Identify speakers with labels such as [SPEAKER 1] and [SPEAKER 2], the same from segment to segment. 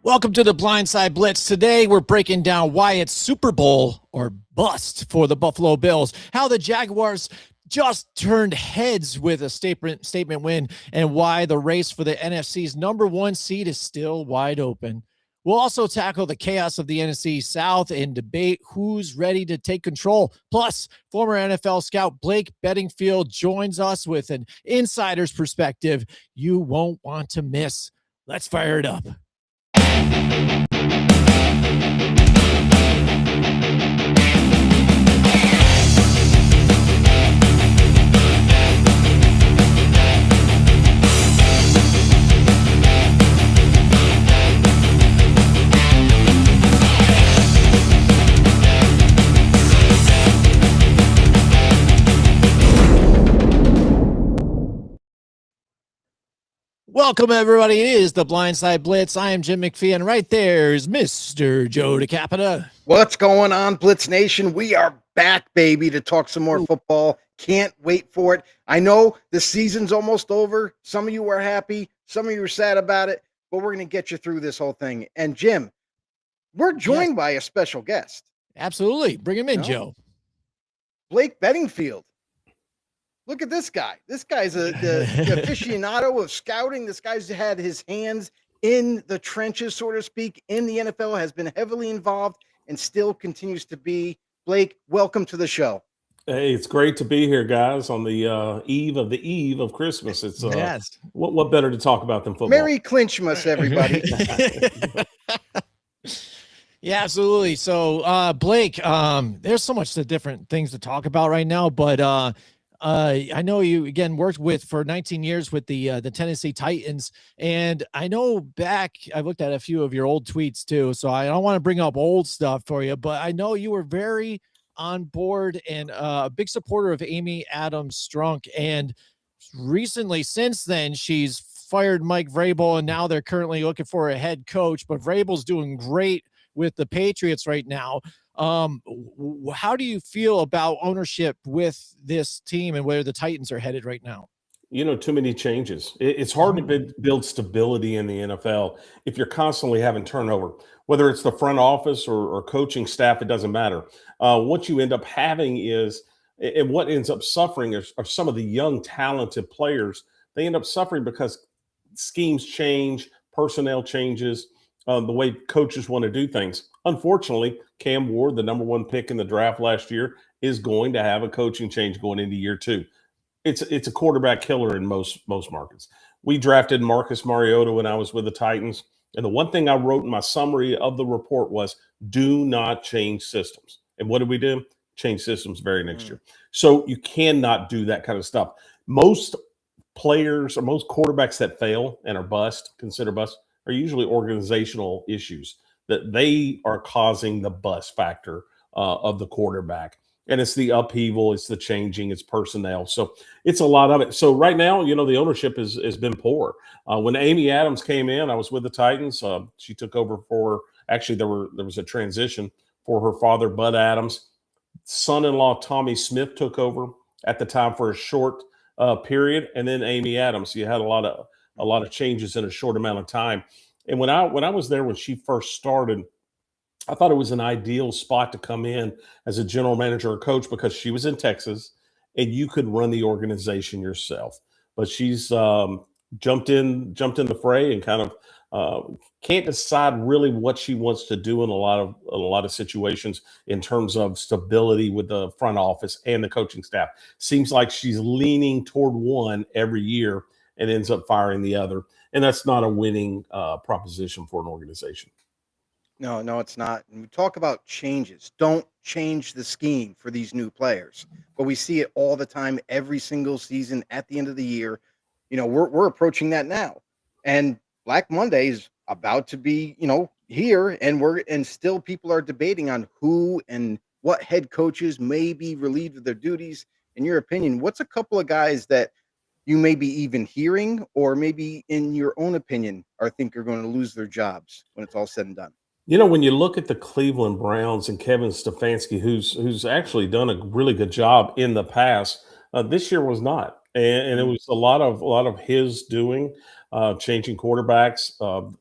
[SPEAKER 1] Welcome to the Blindside Blitz. Today, we're breaking down why it's Super Bowl or bust for the Buffalo Bills, how the Jaguars just turned heads with a statement win, and why the race for the NFC's #1 seed is still wide open. We'll also tackle the chaos of the NFC South and debate who's ready to take control. Plus, former NFL scout Blake Beddingfield joins us with an insider's perspective you won't want to miss. Let's fire it up. Welcome, everybody. It is the Blindside Blitz. I am Jim McFee, and right there is Mr. Joe DeCapita.
[SPEAKER 2] What's going on, Blitz Nation? We are back, baby, to talk some more football. Can't wait for it. I know the season's almost over. Some of you are happy. Some of you are sad about it, but we're going to get you through this whole thing. And, Jim, we're joined by a special guest.
[SPEAKER 1] Absolutely. Bring him in, Joe.
[SPEAKER 2] Blake Beddingfield. Look at this guy. This guy's the aficionado of scouting. This guy's had his hands in the trenches, so to speak, in the NFL, has been heavily involved and still continues to be. Blake, welcome to the show.
[SPEAKER 3] Hey, it's great to be here, guys, on the eve of Christmas. It's
[SPEAKER 1] yes.
[SPEAKER 3] What better to talk about than football?
[SPEAKER 2] Merry Clinchmas, everybody.
[SPEAKER 1] Yeah, absolutely. So, Blake, there's so much different things to talk about right now, but I know you again worked for 19 years with the Tennessee Titans, and I know I looked at a few of your old tweets too, so I don't want to bring up old stuff for you, but I know you were very on board and a big supporter of Amy Adams-Strunk, and recently, since then, she's fired Mike Vrabel, and now they're currently looking for a head coach, but Vrabel's doing great with the Patriots right now. How do you feel about ownership with this team and where the Titans are headed right now?
[SPEAKER 3] Too many changes. It's hard to build stability in the NFL if you're constantly having turnover, whether it's the front office or coaching staff, it doesn't matter. What you end up having is, and what ends up suffering are some of the young, talented players. They end up suffering because schemes change, personnel changes, the way coaches want to do things. Unfortunately, Cam Ward, the #1 pick in the draft last year, is going to have a coaching change going into year 2. It's a quarterback killer in most markets. We drafted Marcus Mariota when I was with the Titans, and the one thing I wrote in my summary of the report was, do not change systems. And what did we do? Change systems very next year. So you cannot do that kind of stuff. Most players or most quarterbacks that fail and are considered bust, are usually organizational issues that they are causing the bust factor of the quarterback. And it's the upheaval, it's the changing, it's personnel. So it's a lot of it. So right now, the ownership has been poor. When Amy Adams came in, I was with the Titans. She took over actually there was a transition for her father, Bud Adams. Son-in-law Tommy Smith took over at the time for a short period, and then Amy Adams. You had a lot of changes in a short amount of time. And when I was there when she first started, I thought it was an ideal spot to come in as a general manager or coach because she was in Texas and you could run the organization yourself. But she's jumped in the fray and kind of can't decide really what she wants to do in a lot of situations in terms of stability with the front office and the coaching staff. Seems like she's leaning toward one every year and ends up firing the other. And that's not a winning proposition for an organization.
[SPEAKER 2] No, it's not. And we talk about changes. Don't change the scheme for these new players. But we see it all the time, every single season at the end of the year. We're approaching that now. And Black Monday is about to be, here, and still people are debating on who and what head coaches may be relieved of their duties. In your opinion, what's a couple of guys that you may be even hearing, or maybe in your own opinion, think are going to lose their jobs when it's all said and done?
[SPEAKER 3] When you look at the Cleveland Browns and Kevin Stefanski, who's actually done a really good job in the past, this year was not, and it was a lot of his doing. changing quarterbacks,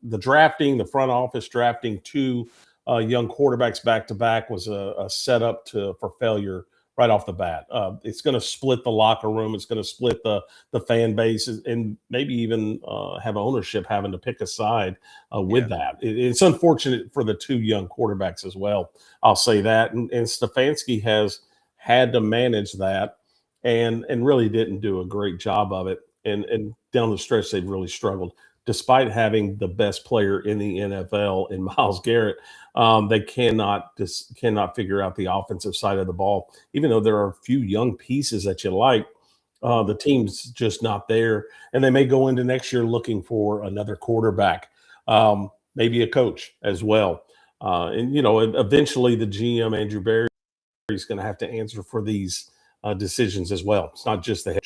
[SPEAKER 3] the drafting, the front office drafting two young quarterbacks back to back was a setup for failure right off the bat. It's going to split the locker room. It's going to split the fan base, and maybe even have ownership having to pick a side with that. It's unfortunate for the two young quarterbacks as well. I'll say that. And Stefanski has had to manage that and really didn't do a great job of it. And down the stretch, they've really struggled. Despite having the best player in the NFL in Myles Garrett, they cannot figure out the offensive side of the ball. Even though there are a few young pieces that you like, the team's just not there. And they may go into next year looking for another quarterback, maybe a coach as well. And eventually the GM, Andrew Berry, is going to have to answer for these decisions as well. It's not just the head.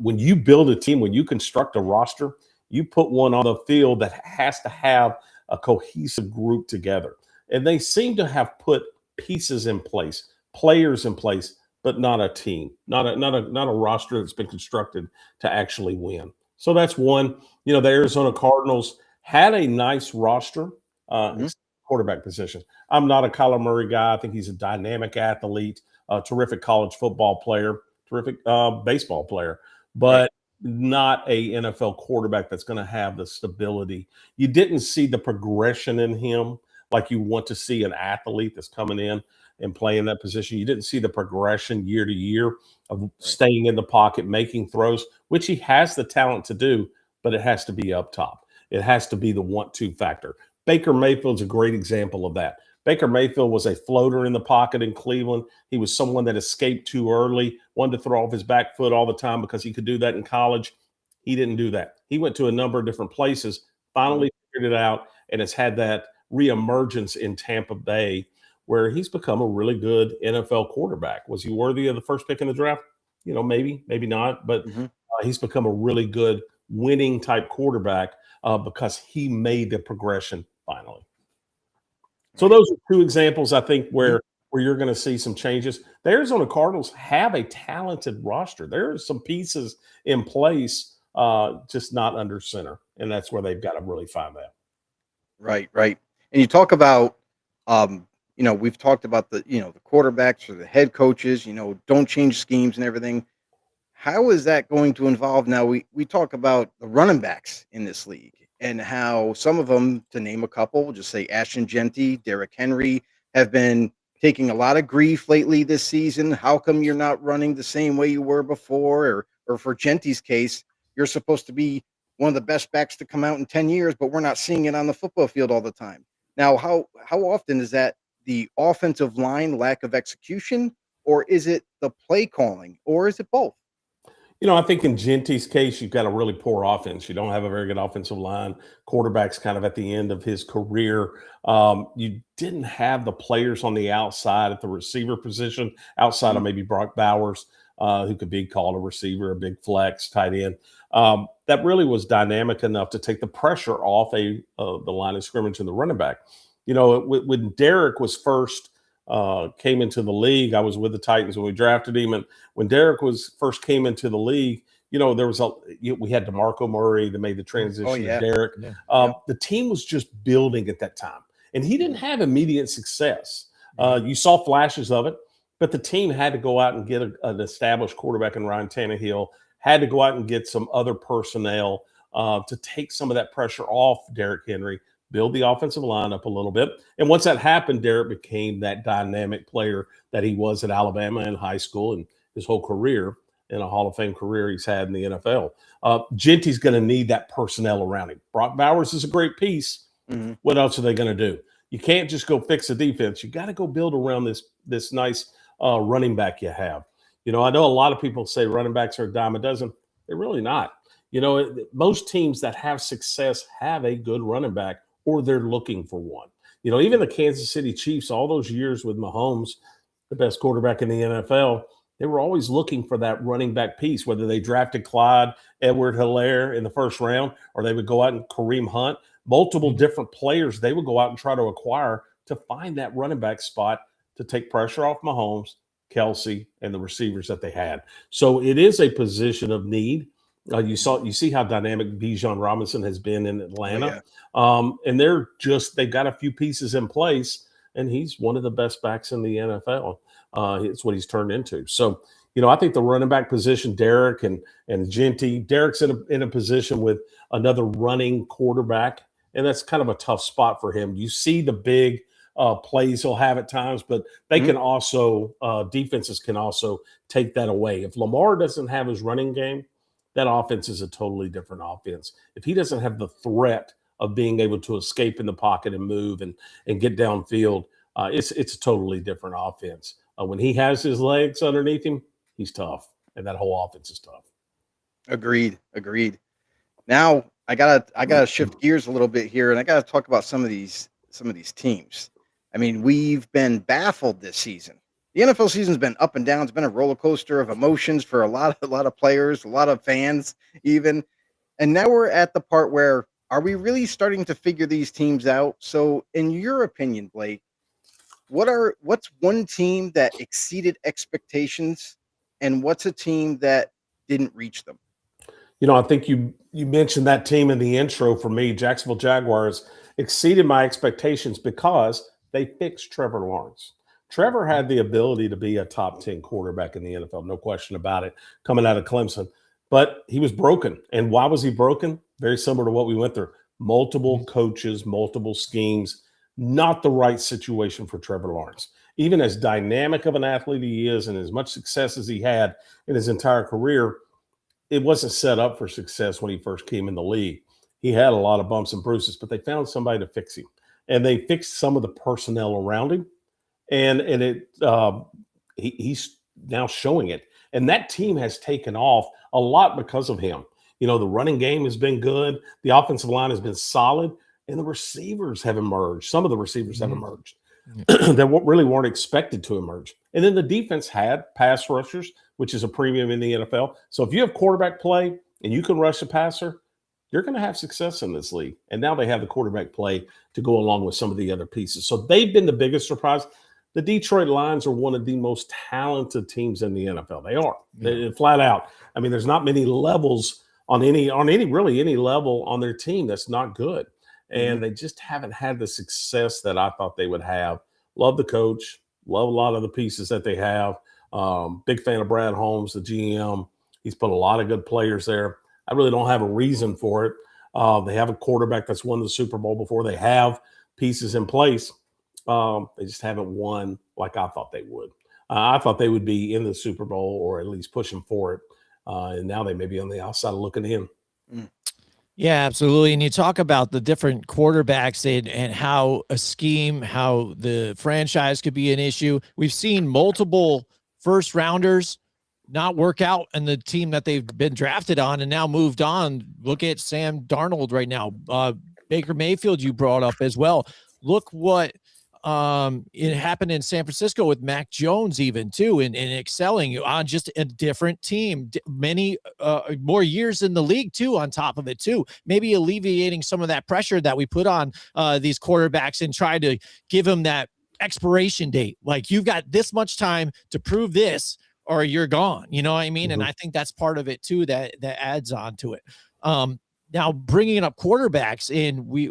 [SPEAKER 3] When you build a team, when you construct a roster, you put one on the field that has to have a cohesive group together. And they seem to have put pieces in place, players in place, but not a team, not a roster that's been constructed to actually win. So that's one. The Arizona Cardinals had a nice roster, quarterback position. I'm not a Kyler Murray guy. I think he's a dynamic athlete, a terrific college football player, terrific baseball player, but not a NFL quarterback that's going to have the stability. You didn't see the progression in him like you want to see an athlete that's coming in and playing that position. You didn't see the progression year to year of staying in the pocket, making throws, which he has the talent to do, but it has to be up top. It has to be the want-to factor. Baker Mayfield's a great example of that. Baker Mayfield was a floater in the pocket in Cleveland. He was someone that escaped too early, wanted to throw off his back foot all the time because he could do that in college. He didn't do that. He went to a number of different places, finally figured it out, and has had that reemergence in Tampa Bay where he's become a really good NFL quarterback. Was he worthy of the first pick in the draft? Maybe not, but he's become a really good winning type quarterback because he made the progression finally. So those are two examples, I think, where you're going to see some changes. The Arizona Cardinals have a talented roster. There are some pieces in place, just not under center, and that's where they've got to really find that.
[SPEAKER 2] Right. And you talk about, we've talked about the quarterbacks or the head coaches, don't change schemes and everything. How is that going to involve now? We talk about the running backs in this league and how some of them, to name a couple, we'll just say Ashton Genty, Derrick Henry, have been taking a lot of grief lately this season. How come you're not running the same way you were before? Or for Genty's case, you're supposed to be one of the best backs to come out in 10 years, but we're not seeing it on the football field all the time. Now, how often is that the offensive line lack of execution, or is it the play calling, or is it both?
[SPEAKER 3] I think in Genty's case, you've got a really poor offense. You don't have a very good offensive line. Quarterback's kind of at the end of his career. You didn't have the players on the outside at the receiver position, outside of maybe Brock Bowers, who could be called a receiver, a big flex, tight end. That really was dynamic enough to take the pressure off the line of scrimmage and the running back. When Derrick was first came into the league, I was with the Titans when we drafted him, and when Derrick first came into the league, there was we had DeMarco Murray that made the transition to Derrick. The team was just building at that time, and he didn't have immediate success. You saw flashes of it, but the team had to go out and get an established quarterback in Ryan Tannehill, had to go out and get some other personnel to take some of that pressure off Derrick Henry, build the offensive line up a little bit. And once that happened, Derrick became that dynamic player that he was at Alabama in high school and his whole career, in a Hall of Fame career he's had in the NFL. Genty's going to need that personnel around him. Brock Bowers is a great piece. What else are they going to do? You can't just go fix the defense. You got to go build around this nice running back you have. I know a lot of people say running backs are a dime a dozen. They're really not. Most teams that have success have a good running back, or they're looking for one. Even the Kansas City Chiefs, all those years with Mahomes, the best quarterback in the NFL, they were always looking for that running back piece, whether they drafted Clyde Edwards-Helaire in the first round, or they would go out and Kareem Hunt, multiple different players they would go out and try to acquire to find that running back spot to take pressure off Mahomes, Kelsey, and the receivers that they had. So it is a position of need. You see how dynamic Bijan Robinson has been in Atlanta, and they've got a few pieces in place, and he's one of the best backs in the NFL. It's what he's turned into. So, I think the running back position, Derek and Genty, Derek's in a position with another running quarterback, and that's kind of a tough spot for him. You see the big plays he'll have at times, but they can also defenses can also take that away. If Lamar doesn't have his running game, that offense is a totally different offense. If he doesn't have the threat of being able to escape in the pocket and move and get downfield, it's a totally different offense. When he has his legs underneath him, he's tough, and that whole offense is tough.
[SPEAKER 2] Agreed. Now I gotta shift gears a little bit here, and I gotta talk about some of these teams. I mean, we've been baffled this season. The NFL season's been up and down. It's been a roller coaster of emotions for a lot of players, a lot of fans, even. And now we're at the part where, are we really starting to figure these teams out? So, in your opinion, Blake, what's one team that exceeded expectations, and what's a team that didn't reach them?
[SPEAKER 3] I think you mentioned that team in the intro for me. Jacksonville Jaguars exceeded my expectations because they fixed Trevor Lawrence. Trevor had the ability to be a top 10 quarterback in the NFL, no question about it, coming out of Clemson. But he was broken. And why was he broken? Very similar to what we went through. Multiple coaches, multiple schemes, not the right situation for Trevor Lawrence. Even as dynamic of an athlete he is and as much success as he had in his entire career, it wasn't set up for success when he first came in the league. He had a lot of bumps and bruises, but they found somebody to fix him. And they fixed some of the personnel around him. And he's now showing it. And that team has taken off a lot because of him. The running game has been good. The offensive line has been solid. And the receivers have emerged. Some of the receivers have emerged that really weren't expected to emerge. And then the defense had pass rushers, which is a premium in the NFL. So if you have quarterback play and you can rush a passer, you're going to have success in this league. And now they have the quarterback play to go along with some of the other pieces. So they've been the biggest surprise. The Detroit Lions are one of the most talented teams in the NFL. They are flat out. I mean, there's not many levels on any level on their team that's not good. And they just haven't had the success that I thought they would have. Love the coach. Love a lot of the pieces that they have. Big fan of Brad Holmes, the GM. He's put a lot of good players there. I really don't have a reason for it. They have a quarterback that's won the Super Bowl before. They have pieces in place. They just haven't won like I thought they would. I thought they would be in the Super Bowl or at least pushing for it. And now they may be on the outside looking in.
[SPEAKER 1] Yeah, absolutely. And you talk about the different quarterbacks and how a scheme, how the franchise could be an issue. We've seen multiple first rounders not work out in the team that they've been drafted on and now moved on. Look at Sam Darnold right now. Baker Mayfield you brought up as well. Look what it happened in San Francisco with Mac Jones even too, and excelling on just a different team, many more years in the league too, on top of it too, maybe alleviating some of that pressure that we put on these quarterbacks and try to give them that expiration date. Like, you've got this much time to prove this or you're gone, you know what I mean? And I think that's part of it too, that adds on to it. Now, bringing up quarterbacks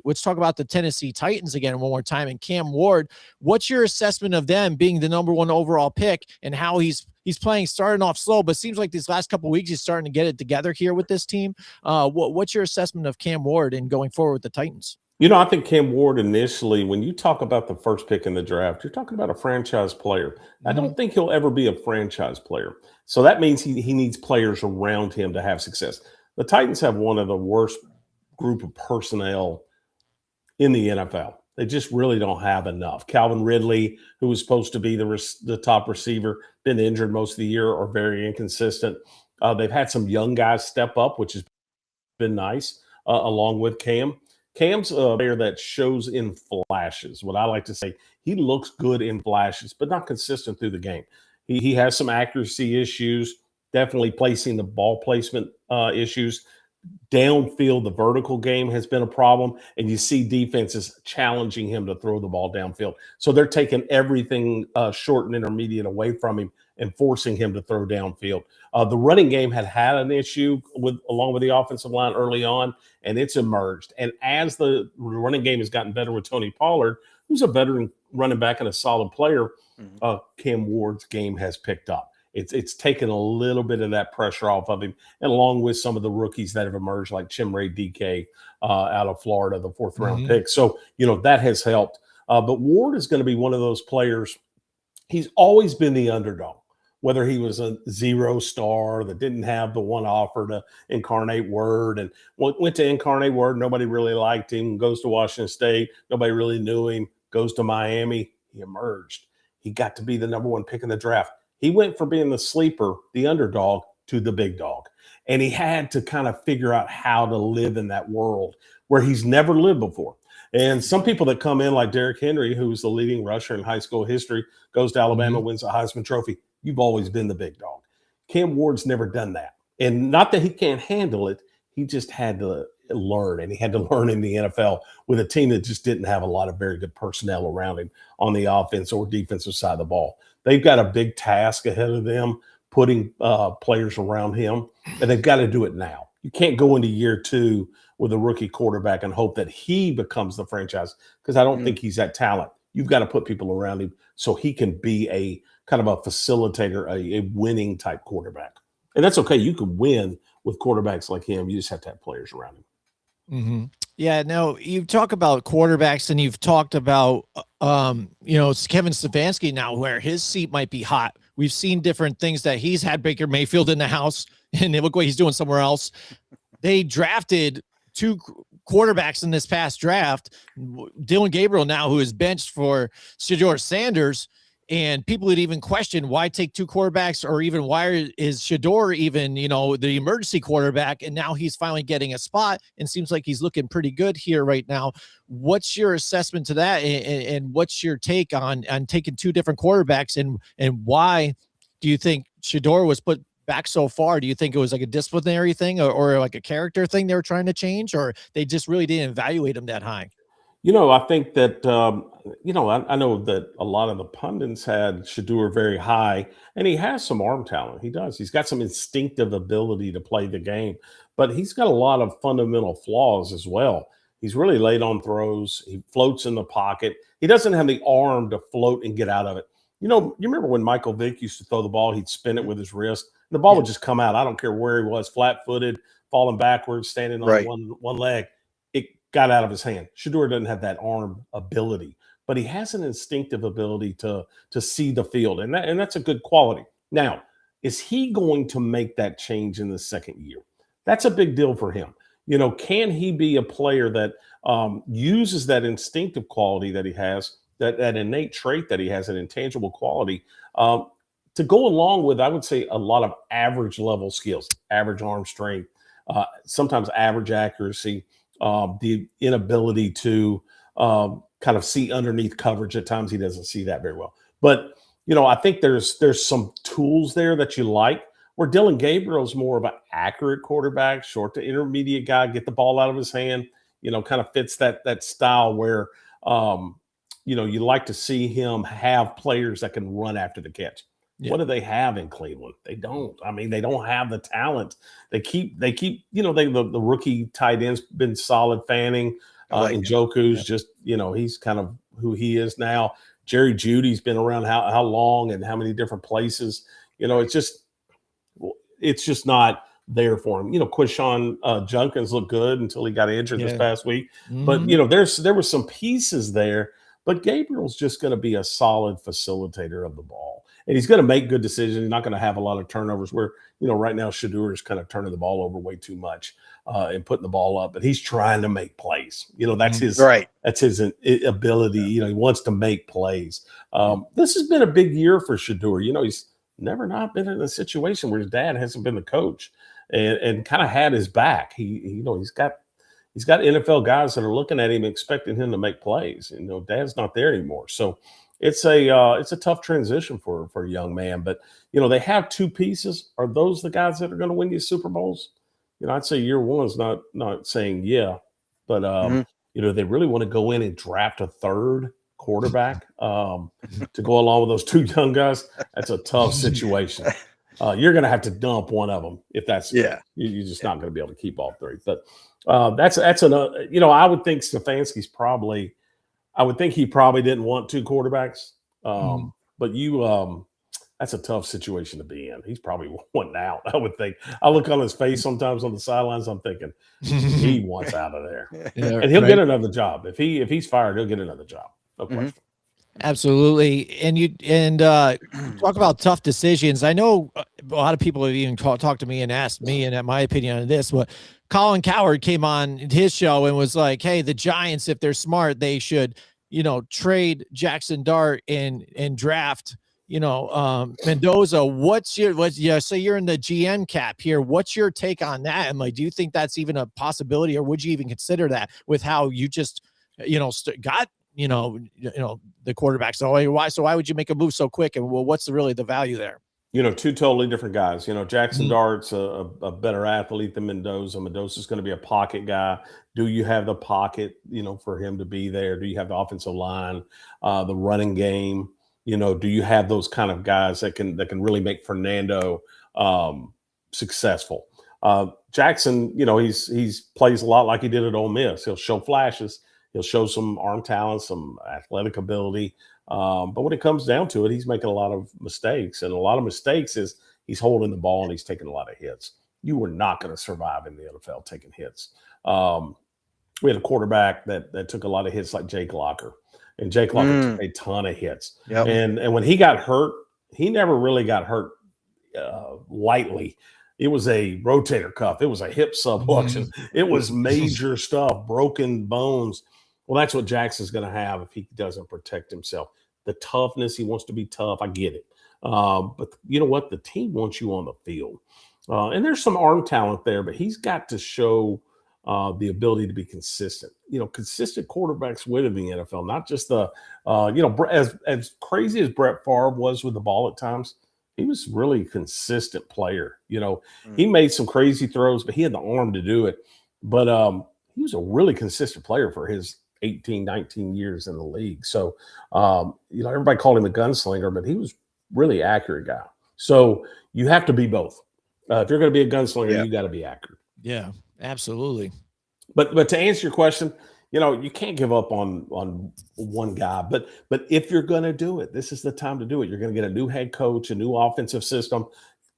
[SPEAKER 1] let's talk about the Tennessee Titans again one more time. And Cam Ward, what's your assessment of them being the number one overall pick and how he's playing, starting off slow, but seems like these last couple of weeks he's starting to get it together here with this team. What's your assessment of Cam Ward and going forward with the Titans?
[SPEAKER 3] I think Cam Ward initially, when you talk about the first pick in the draft, you're talking about a franchise player. I don't think he'll ever be a franchise player. So that means he needs players around him to have success. The Titans have one of the worst group of personnel in the NFL. They just really don't have enough. Calvin Ridley, who was supposed to be the top receiver, been injured most of the year or very inconsistent. They've had some young guys step up, which has been nice, along with Cam. Cam's a player that shows in flashes. What I like to say, he looks good in flashes, but not consistent through the game. He has some accuracy issues, definitely placing the ball placement issues. Downfield, the vertical game has been a problem, and you see defenses challenging him to throw the ball downfield. So they're taking everything short and intermediate away from him and forcing him to throw downfield. The running game had an issue along with the offensive line early on, and it's emerged. And as the running game has gotten better with Tony Pollard, who's a veteran running back and a solid player, Cam Ward's game has picked up. It's taken a little bit of that pressure off of him, and along with some of the rookies that have emerged, like Chimere DK out of Florida, the 4th-round pick. So, that has helped. But Ward is going to be one of those players. He's always been the underdog, whether he was a 0-star that didn't have the one offer to Incarnate Word and went to Incarnate Word. Nobody really liked him, goes to Washington State. Nobody really knew him, goes to Miami. He emerged. He got to be the number 1 pick in the draft. He went from being the sleeper, the underdog, to the big dog. And he had to kind of figure out how to live in that world where he's never lived before. And some people that come in like Derrick Henry, who's the leading rusher in high school history, goes to Alabama, wins the Heisman Trophy. You've always been the big dog. Cam Ward's never done that. And not that he can't handle it. He just had to learn, and he had to learn in the NFL with a team that just didn't have a lot of very good personnel around him on the offense or defensive side of the ball. They've got a big task ahead of them, putting players around him, and they've got to do it now. You can't go into year 2 with a rookie quarterback and hope that he becomes the franchise, because I don't think he's that talent. You've got to put people around him so he can be a kind of a facilitator, a winning type quarterback. And that's okay. You can win with quarterbacks like him. You just have to have players around him.
[SPEAKER 1] Yeah, no, you talk about quarterbacks, and you've talked about, Kevin Stefanski now, where his seat might be hot. We've seen different things that he's had Baker Mayfield in the house, and look what he's doing somewhere else. They drafted 2 quarterbacks in this past draft. Dylan Gabriel now, who is benched for Shedeur Sanders, and people would even question why take 2 quarterbacks, or even why is Shedeur even, the emergency quarterback, and now he's finally getting a spot and seems like he's looking pretty good here right now. What's your assessment to that, and what's your take on taking 2 different quarterbacks, and why do you think Shedeur was put back so far? Do you think it was like a disciplinary thing, or like a character thing they were trying to change, or they just really didn't evaluate him that high?
[SPEAKER 3] I think that, I know that a lot of the pundits had Shedeur very high, and he has some arm talent. He does. He's got some instinctive ability to play the game, but he's got a lot of fundamental flaws as well. He's really late on throws. He floats in the pocket. He doesn't have the arm to float and get out of it. You remember when Michael Vick used to throw the ball, he'd spin it with his wrist, and the ball would just come out. I don't care where he was, flat-footed, falling backwards, standing on one leg. It got out of his hand. Shedeur doesn't have that arm ability, but he has an instinctive ability to see the field, and that's a good quality. Now, is he going to make that change in the second year? That's a big deal for him. Can he be a player that uses that instinctive quality that he has, that innate trait that he has, an intangible quality, to go along with, I would say, a lot of average level skills, average arm strength, sometimes average accuracy, the inability to kind of see underneath coverage. At times he doesn't see that very well. But, I think there's some tools there that you like, where Dylan Gabriel's more of an accurate quarterback, short to intermediate guy, get the ball out of his hand, kind of fits that style where, you like to see him have players that can run after the catch. Yeah. What do they have in Cleveland? They don't. I mean, they don't have the talent. They keep, the rookie tight end's been solid. Fanning, and Njoku's just, he's kind of who he is now. Jerry Judy's been around how long and how many different places. It's just not there for him. Quishon Junkins looked good until he got injured this past week. But, there were some pieces there. But Gabriel's just going to be a solid facilitator of the ball. And he's going to make good decisions. He's not going to have a lot of turnovers where, right now Shedeur is kind of turning the ball over way too much and putting the ball up. But he's trying to make plays. That's his That's his ability. He wants to make plays. This has been a big year for Shedeur. He's never not been in a situation where his dad hasn't been the coach and kind of had his back. He's got NFL guys that are looking at him, expecting him to make plays. Dad's not there anymore. So it's a tough transition for a young man. But, they have 2 pieces. Are those the guys that are going to win these Super Bowls? I'd say year one's not saying yeah. But, they really want to go in and draft a 3rd quarterback to go along with those two young guys, that's a tough situation. You're going to have to dump one of them if that's the case. You're just not going to be able to keep all three. But that's another. I would think Stefanski's probably. I would think he probably didn't want two quarterbacks. But that's a tough situation to be in. He's probably wanting out, I would think. I look on his face sometimes on the sidelines. I'm thinking he wants out of there, and he'll get another job. If he's fired, he'll get another job. No question.
[SPEAKER 1] Absolutely. And talk about tough decisions. I know a lot of people have even talked to me and asked me and my opinion on this, but Colin Cowherd came on his show and was like, hey, the Giants, if they're smart, they should, trade Jackson Dart and draft, Mendoza. So you're in the GM cap here. What's your take on that? And do you think that's even a possibility, or would you even consider that with how you just, got, the quarterback? So why would you make a move so quick? And what's really the value there?
[SPEAKER 3] Two totally different guys. Jackson Dart's a better athlete than Mendoza. Mendoza's going to be a pocket guy. Do you have the pocket, for him to be there? Do you have the offensive line, the running game? Do you have those kind of guys that can really make Fernando successful? Jackson, he's plays a lot like he did at Ole Miss. He'll show flashes. He'll show some arm talent, some athletic ability. But when it comes down to it, he's making a lot of mistakes. And a lot of mistakes is he's holding the ball and he's taking a lot of hits. You were not going to survive in the NFL taking hits. We had a quarterback that took a lot of hits like Jake Locker. And Jake Locker took a ton of hits. Yep. And when he got hurt, he never really got hurt lightly. It was a rotator cuff. It was a hip subluxation. It was major stuff, broken bones. Well, that's what Jackson's going to have if he doesn't protect himself. The toughness, he wants to be tough. I get it. But you know what? The team wants you on the field. And there's some arm talent there, but he's got to show the ability to be consistent. Consistent quarterbacks win in the NFL, not just as crazy as Brett Favre was with the ball at times, he was really a consistent player. He made some crazy throws, but he had the arm to do it. But he was a really consistent player for his 18, 19 years in the league. So, everybody called him a gunslinger, but he was really accurate guy. So you have to be both. If you're going to be a gunslinger, you got to be accurate.
[SPEAKER 1] Yeah, absolutely.
[SPEAKER 3] But to answer your question, you can't give up on one guy. But if you're going to do it, this is the time to do it. You're going to get a new head coach, a new offensive system.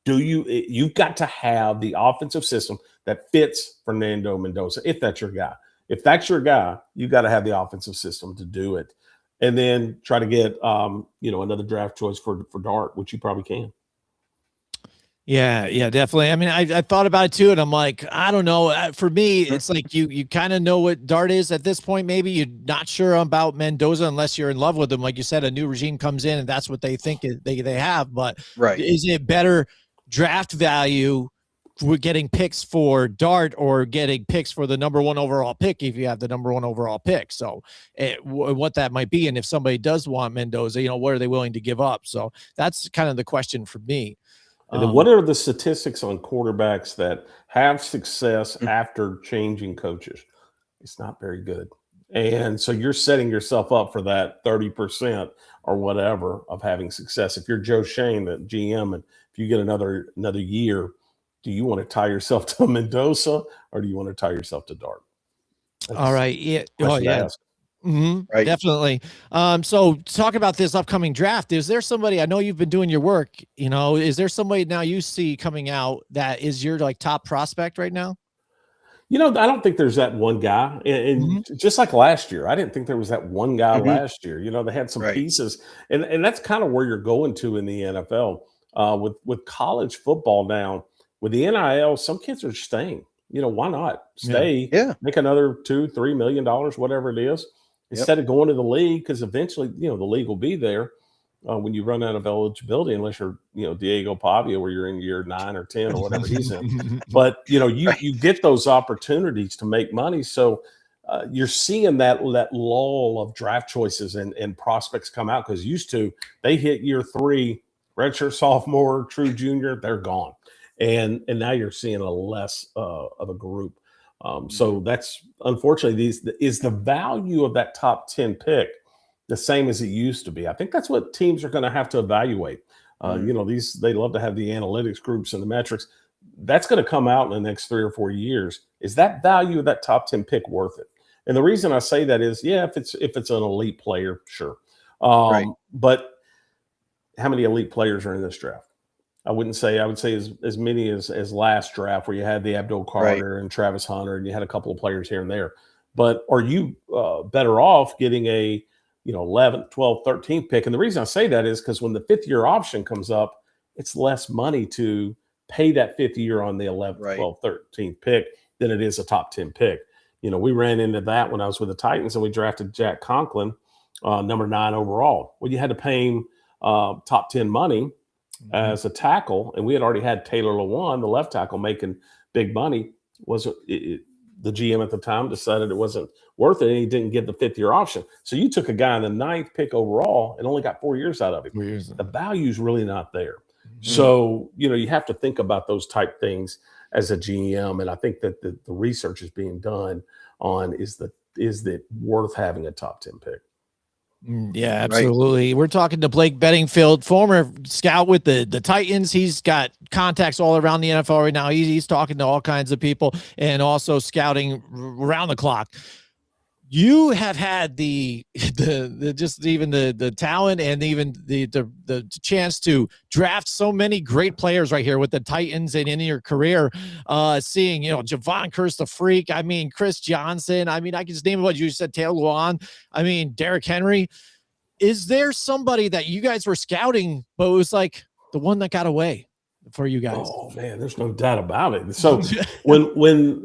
[SPEAKER 3] You've got to have the offensive system that fits Fernando Mendoza, if that's your guy. If that's your guy, you got to have the offensive system to do it. And then try to get another draft choice for Dart, which you probably can.
[SPEAKER 1] Yeah, definitely. I mean, I thought about it too, and I'm like, I don't know. For me, it's like you kind of know what Dart is at this point. Maybe you're not sure about Mendoza unless you're in love with him. Like you said, a new regime comes in, and that's what they think they have. But is it better draft value with getting picks for Dart or getting picks for the number 1 overall pick if you have the number 1 overall pick? So what that might be, and if somebody does want Mendoza, what are they willing to give up? So that's kind of the question for me.
[SPEAKER 3] And then what are the statistics on quarterbacks that have success after changing coaches? It's not very good. And so you're setting yourself up for that 30% or whatever of having success. If you're Joe Shane, the GM, and if you get another year, do you want to tie yourself to Mendoza or do you want to tie yourself to Dart?
[SPEAKER 1] All right. Yeah. Oh, yeah.
[SPEAKER 2] Right.
[SPEAKER 1] Definitely. So talk about this upcoming draft. Is there somebody, I know you've been doing your work, is there somebody now you see coming out that is your top prospect right now?
[SPEAKER 3] I don't think there's that one guy. And just like last year, I didn't think there was that one guy last year. They had some pieces. And that's kind of where you're going to in the NFL. With college football now, with the NIL, some kids are staying. Why not stay? Yeah. Make another $2-3 million, whatever it is, instead of going to the league, because eventually, the league will be there when you run out of eligibility, unless you're, Diego Pavia, where you're in year 9 or 10 or whatever he's in. But you get those opportunities to make money. So you're seeing that lull of draft choices and prospects come out, because used to they hit year 3, redshirt sophomore, true junior, they're gone. And now you're seeing a less of a group. So that's unfortunately is the value of that top 10 pick. the same as it used to be. I think that's what teams are going to have to evaluate. They love to have the analytics groups and the metrics. That's going to come out in the next 3 or 4 years. Is that value of that top 10 pick worth it? And the reason I say that is, if it's an elite player, sure.
[SPEAKER 2] Right.
[SPEAKER 3] But how many elite players are in this draft? I would say as many as last draft, where you had the Abdul Carter and Travis Hunter, and you had a couple of players here and there. But are you better off getting a 11th, 12th, 13th pick? And the reason I say that is because when the 5th-year option comes up, it's less money to pay that 5th year on the 11th, 12th, 13th pick than it is a top 10 pick. We ran into that when I was with the Titans, and we drafted Jack Conklin, number 9 overall. Well, you had to pay him top 10 money as a tackle, and we had already had Taylor Lewan, the left tackle, making big money. The GM at the time decided it wasn't worth it, and he didn't give the 5th-year option. So you took a guy in the 9th pick overall and only got 4 years out of him. The value's really not there. So, you have to think about those type things as a GM, and I think that the research is being done on is that worth having a top 10 pick.
[SPEAKER 1] Yeah, absolutely. Right. We're talking to Blake Beddingfield, former scout with the Titans. He's got contacts all around the NFL right now. He's talking to all kinds of people and also scouting around the clock. You have had the talent and even the chance to draft so many great players right here with the Titans and in your career, seeing, Javon Curse the Freak. I mean, Chris Johnson. I mean, I can just name what you said, Taylor Lewan. I mean, Derrick Henry. Is there somebody that you guys were scouting, but it was like the one that got away for you guys?
[SPEAKER 3] Oh man, there's no doubt about it. So when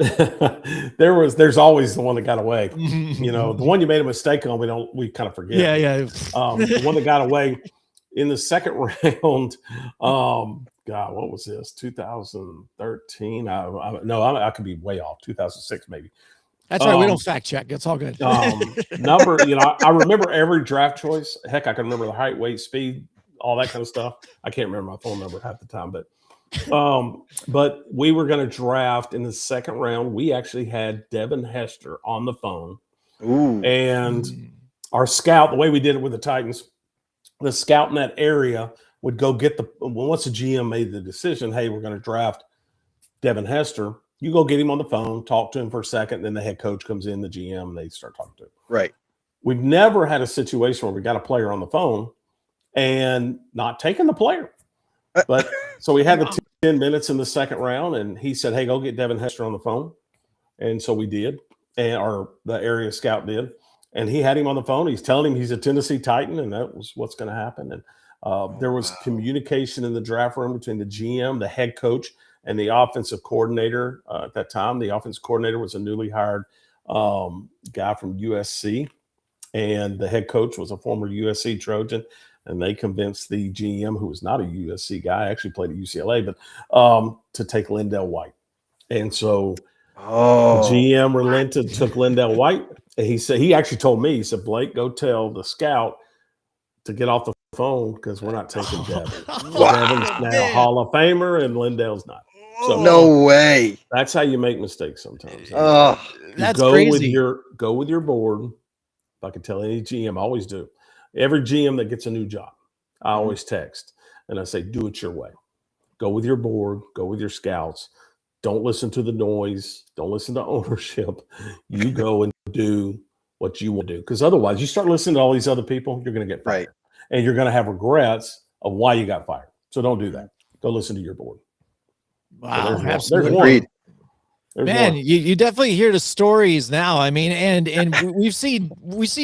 [SPEAKER 3] there's always the one that got away. The one you made a mistake on, we kind of forget.
[SPEAKER 1] Yeah.
[SPEAKER 3] The one that got away in the second round. God, what was this? 2013? I could be way off. 2006 maybe.
[SPEAKER 1] That's right. We don't fact check. It's all good.
[SPEAKER 3] I remember every draft choice. Heck, I can remember the height, weight, speed, all that kind of stuff. I can't remember my phone number half the time, but we were going to draft in the second round. We actually had Devin Hester on the phone.
[SPEAKER 2] Ooh.
[SPEAKER 3] And our scout, the way we did it with the Titans, the scout in that area would go get once the GM made the decision, hey, we're going to draft Devin Hester, you go get him on the phone, talk to him for a second, then the head coach comes in, the GM, and they start talking to him.
[SPEAKER 2] Right.
[SPEAKER 3] We've never had a situation where we got a player on the phone and not taking the player. But so we had the 10 minutes in the second round, and he said, hey, go get Devin Hester on the phone. And so we did, or the area scout did. And he had him on the phone. He's telling him he's a Tennessee Titan, and that was what's going to happen. And there was communication in the draft room between the GM, the head coach, and the offensive coordinator at that time. The offensive coordinator was a newly hired guy from USC, and the head coach was a former USC Trojan. And they convinced the GM, who was not a USC guy, actually played at UCLA, but to take Lindell White. And so the GM relented, took Lindell White. And he actually told me, he said, Blake, go tell the scout to get off the phone because we're not taking Devin. Devin's now a Hall of Famer, and Lindell's not. So
[SPEAKER 2] no way.
[SPEAKER 3] That's how you make mistakes sometimes.
[SPEAKER 1] That's crazy.
[SPEAKER 3] Go with your board. If I could tell any GM, I always do. Every GM that gets a new job, I always text and I say, do it your way. Go with your board, go with your scouts. Don't listen to the noise. Don't listen to ownership. You go and do what you want to do. Because otherwise, you start listening to all these other people, you're going to get fired. Right. And you're going to have regrets of why you got fired. So don't do that. Go listen to your board.
[SPEAKER 1] Wow.
[SPEAKER 3] So
[SPEAKER 1] absolutely. Man, you definitely hear the stories now. I mean, and we see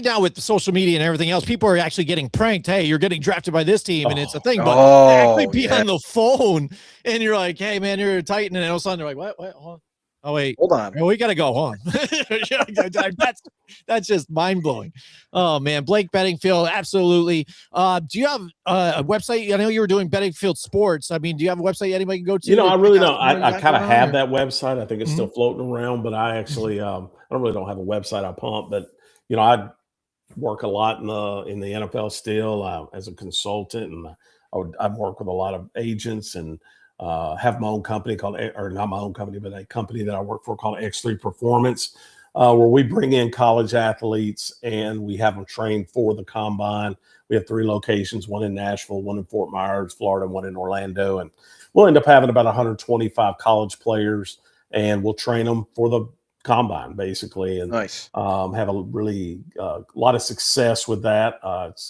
[SPEAKER 1] now with social media and everything else, people are actually getting pranked. Hey, you're getting drafted by this team, and it's a thing. But actually be on the phone, and you're like, hey, man, you're a Titan, and all of a sudden they're like, what? Hold on. Oh wait, hold on. We got to go on. That's just mind blowing. Oh man, Blake Beddingfield, absolutely. Do you have a website? I know you were doing Beddingfield Sports. I mean, do you have a website anybody can go to?
[SPEAKER 3] I really don't. I kind of have that website. I think it's still floating around, but I actually I really don't have a website I pump. But I work a lot in the NFL still as a consultant, and I work with a lot of agents and. Have my own company not my own company, but a company that I work for called X3 Performance. where we bring in college athletes and we have them trained for the combine. We have 3 locations, one in Nashville, one in Fort Myers, Florida, and one in Orlando. And we'll end up having about 125 college players, and we'll train them for the combine basically, and
[SPEAKER 2] Nice.
[SPEAKER 3] have a really lot of success with that.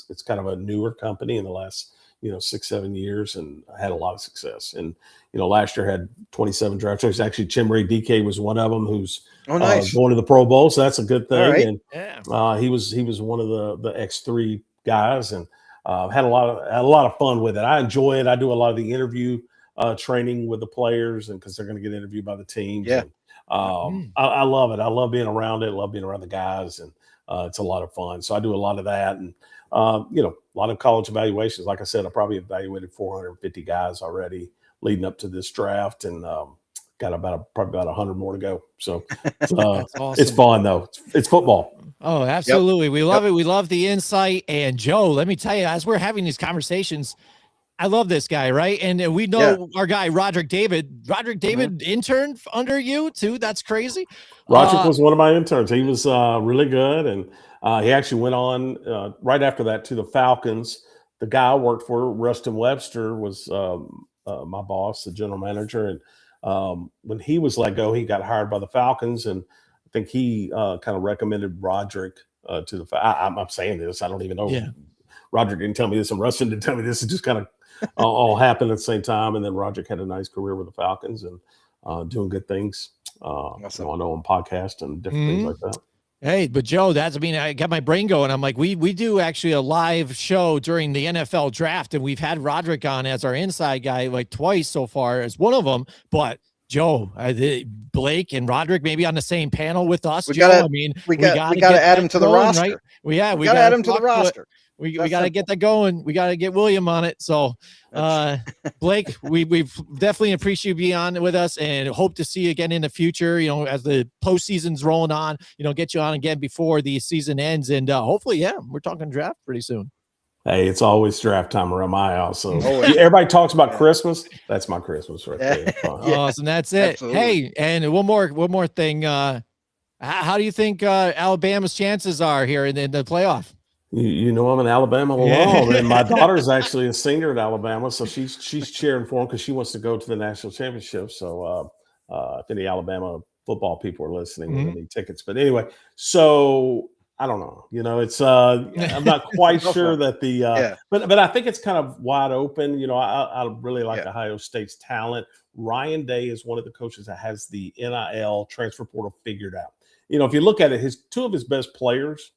[SPEAKER 3] It's kind of a newer company in the last 6-7 years, and I had a lot of success. And last year had 27 draft choices. Actually, Chimere DK was one of them who's
[SPEAKER 2] Nice.
[SPEAKER 3] going to the Pro Bowl, so that's a good thing.
[SPEAKER 2] Right.
[SPEAKER 3] And
[SPEAKER 1] Yeah.
[SPEAKER 3] he was one of the X3 guys, and had a lot of fun with it. I enjoy it. I do a lot of the interview training with the players, and because they're going to get interviewed by the teams.
[SPEAKER 2] Yeah.
[SPEAKER 3] And, I love it. I love being around it. I love being around the guys, and it's a lot of fun. So I do a lot of that, and a lot of college evaluations. Like I said, I probably evaluated 450 guys already leading up to this draft, and got probably about 100 more to go. So
[SPEAKER 1] That's awesome.
[SPEAKER 3] it's fun though. It's football.
[SPEAKER 1] Oh, absolutely. We love it. We love the insight. And Joe, let me tell you, as we're having these conversations, I love this guy, right? And we know our guy, Roderick David. Roderick David interned under you too. That's crazy.
[SPEAKER 3] Roderick was one of my interns. He was really good, and he actually went on right after that to the Falcons. The guy I worked for, Rustin Webster, was my boss, the general manager. And when he was let go, he got hired by the Falcons, and I think he kind of recommended Roderick to the. I'm saying this. I don't even know.
[SPEAKER 1] Yeah.
[SPEAKER 3] Roderick didn't tell me this, and Rustin didn't tell me this. It just kind of all happened at the same time. And then Roderick had a nice career with the Falcons and doing good things.
[SPEAKER 2] Awesome.
[SPEAKER 3] I know on podcasts and different things like that.
[SPEAKER 1] Hey, but Joe, I got my brain going. I'm like, we do actually a live show during the NFL draft, and we've had Roderick on as our inside guy like twice so far as one of them. But Joe, Blake and Roderick maybe on the same panel with us.
[SPEAKER 2] We
[SPEAKER 1] Joe,
[SPEAKER 2] gotta-
[SPEAKER 1] I mean,
[SPEAKER 2] We got to add him to the roster.
[SPEAKER 1] right? We got
[SPEAKER 2] to add him to the roster.
[SPEAKER 1] We
[SPEAKER 2] That's
[SPEAKER 1] got to
[SPEAKER 2] simple.
[SPEAKER 1] get that going. We got to get William on it. So, Blake, we've definitely appreciate you being on with us, and hope to see you again in the future. As the postseason's rolling on, get you on again before the season ends, and hopefully, we're talking draft pretty soon.
[SPEAKER 3] Hey, it's always draft time around my house. So
[SPEAKER 2] Always.
[SPEAKER 3] everybody talks about Christmas. That's my Christmas right there.
[SPEAKER 2] Yeah.
[SPEAKER 1] Awesome, that's it.
[SPEAKER 2] Absolutely.
[SPEAKER 1] Hey, and one more thing. How do you think Alabama's chances are here in the playoff?
[SPEAKER 3] You know I'm in Alabama alone, and my daughter's actually a senior at Alabama, so she's cheering for him because she wants to go to the national championship. So if any Alabama football people are listening, we need tickets. But anyway, so I don't know. It's I'm not quite sure that the but I think it's kind of wide open. I really like Ohio State's talent. Ryan Day is one of the coaches that has the NIL transfer portal figured out. If you look at it, two of his best players,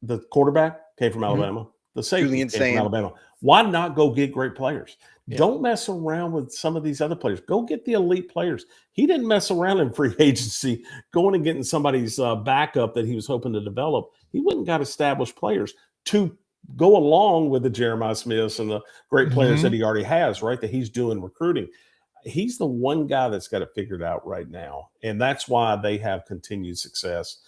[SPEAKER 3] the quarterback came from Alabama. The safety came from Alabama. Why not go get great players? Yeah. Don't mess around with some of these other players. Go get the elite players. He didn't mess around in free agency, going and getting somebody's backup that he was hoping to develop. He went and got established players to go along with the Jeremiah Smiths and the great players that he already has, right, that he's doing recruiting. He's the one guy that's got it figured out right now, and that's why they have continued success.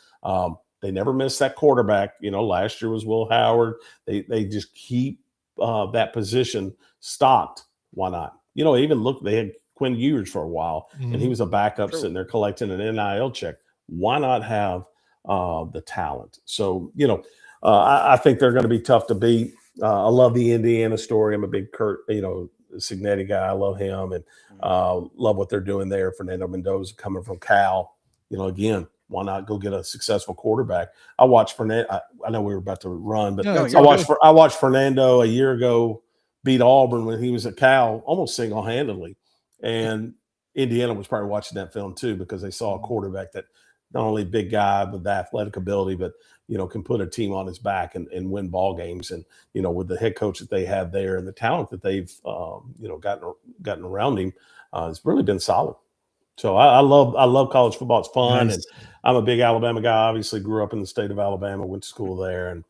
[SPEAKER 3] They never miss that quarterback. Last year was Will Howard. They just keep that position stocked. Why not? Even look, they had Quinn Ewers for a while, and he was a backup sitting there collecting an NIL check. Why not have the talent? So, I think they're going to be tough to beat. I love the Indiana story. I'm a big Kurt, Signetti guy. I love him, and love what they're doing there. Fernando Mendoza coming from Cal. Again, why not go get a successful quarterback? I watched Fernando. I know we were about to run, but I watched Fernando a year ago beat Auburn when he was at Cal almost single-handedly. And Indiana was probably watching that film too, because they saw a quarterback that not only a big guy with the athletic ability, but can put a team on his back and win ball games. And with the head coach that they have there and the talent that they've gotten around him, it's really been solid. So I love college football. It's fun, and I'm a big Alabama guy. Obviously, grew up in the state of Alabama, went to school there, and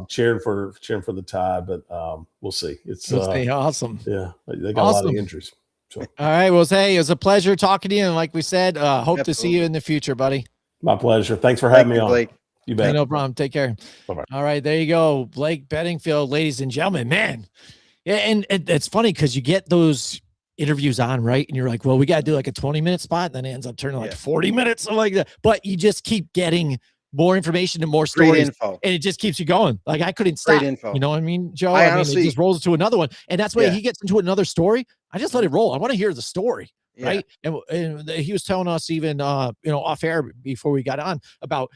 [SPEAKER 3] cheering for the Tide. But we'll see. It's
[SPEAKER 1] awesome.
[SPEAKER 3] Yeah, they got a lot of injuries. So.
[SPEAKER 1] All right. Well, hey, it was a pleasure talking to you, and like we said, hope to see you in the future, buddy.
[SPEAKER 3] My pleasure. Thanks for having me on.
[SPEAKER 2] Blake.
[SPEAKER 3] You bet.
[SPEAKER 1] Hey, no problem. Take care.
[SPEAKER 3] Bye-bye.
[SPEAKER 1] All right, there you go, Blake Beddingfield, ladies and gentlemen. Man, yeah, and it's funny because you get those interview's on, right? And you're like, well, we got to do like a 20-minute spot. And then it ends up turning like 40 minutes, something like that. But you just keep getting more information and more
[SPEAKER 2] Great
[SPEAKER 1] stories.
[SPEAKER 2] info.
[SPEAKER 1] And it just keeps you going. Like I couldn't stop.
[SPEAKER 2] Great info.
[SPEAKER 1] You know what I mean, Joe?
[SPEAKER 2] I
[SPEAKER 1] mean,
[SPEAKER 2] honestly-
[SPEAKER 1] it just rolls into another one. And that's why he gets into another story. I just let it roll. I want to hear the story. Right. And he was telling us even, off air before we got on about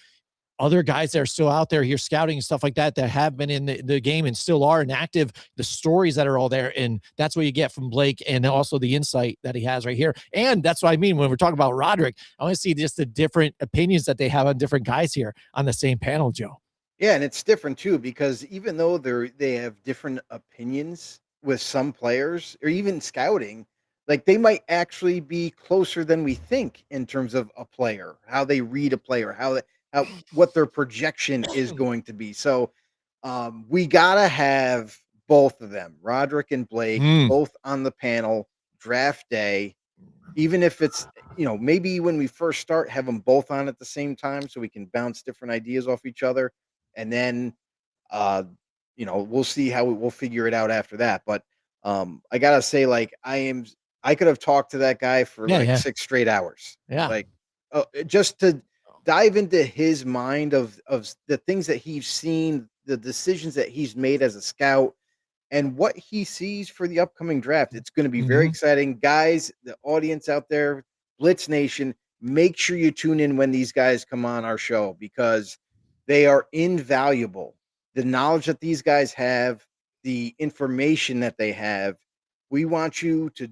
[SPEAKER 1] other guys that are still out there here scouting and stuff like that have been in the game and still are and active, the stories that are all there. And that's what you get from Blake and also the insight that he has right here. And that's what I mean when we're talking about Roderick. I want to see just the different opinions that they have on different guys here on the same panel, Joe.
[SPEAKER 2] Yeah, and it's different too, because even though they have different opinions with some players or even scouting, like they might actually be closer than we think in terms of a player, how they read a player, what their projection is going to be. So we gotta have both of them, Roderick and Blake, both on the panel draft day. Even if it's, maybe when we first start, have them both on at the same time so we can bounce different ideas off each other. And then, we'll see how we'll figure it out after that. But I gotta say, like, I could have talked to that guy for 6 straight hours.
[SPEAKER 1] Yeah.
[SPEAKER 2] Like, just to dive into his mind of the things that he's seen, the decisions that he's made as a scout, and what he sees for the upcoming draft. It's going to be very exciting. Guys, the audience out there, Blitz Nation, make sure you tune in when these guys come on our show, because they are invaluable. The knowledge that these guys have, the information that they have, we want you to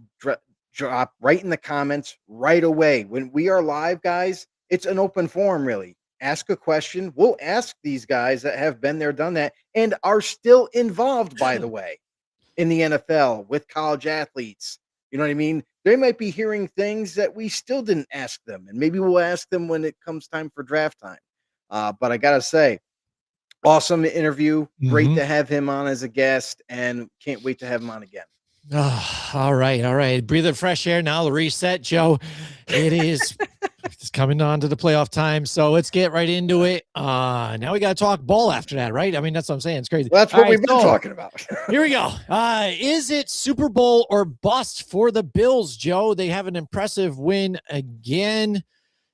[SPEAKER 2] drop right in the comments right away. When we are live, guys, it's an open forum, really. Ask a question. We'll ask these guys that have been there, done that, and are still involved, by the way, in the NFL with college athletes. You know what I mean? They might be hearing things that we still didn't ask them, and maybe we'll ask them when it comes time for draft time. But I got to say, awesome interview. Great to have him on as a guest, and can't wait to have him on again.
[SPEAKER 1] Oh, all right. Breathe of fresh air now. The reset, Joe. It is it's coming on to the playoff time, so let's get right into it. Now we got to talk ball after that, right? I mean, that's what I'm saying. It's crazy.
[SPEAKER 2] Well, that's what we've been talking about.
[SPEAKER 1] Here we go. Is it Super Bowl or bust for the Bills, Joe? They have an impressive win again.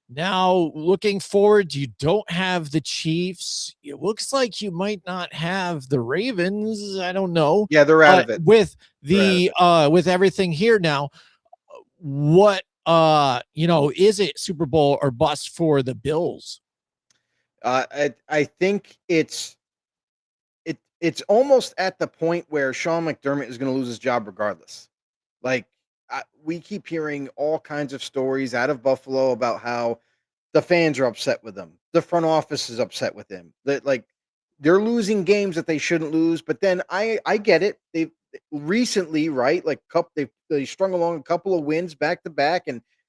[SPEAKER 1] Now, looking forward, you don't have the Chiefs. It looks like you might not have the Ravens. I don't know.
[SPEAKER 2] Yeah, they're out of it.
[SPEAKER 1] With the with everything here now, what is it Super Bowl or bust for the Bills?
[SPEAKER 2] I think it's almost at the point where Sean McDermott is going to lose his job regardless. Like, we keep hearing all kinds of stories out of Buffalo about how the fans are upset with him. The front office is upset with him. They're losing games that they shouldn't lose. But then I get it. They've recently, right? Like they strung along a couple of wins back to back,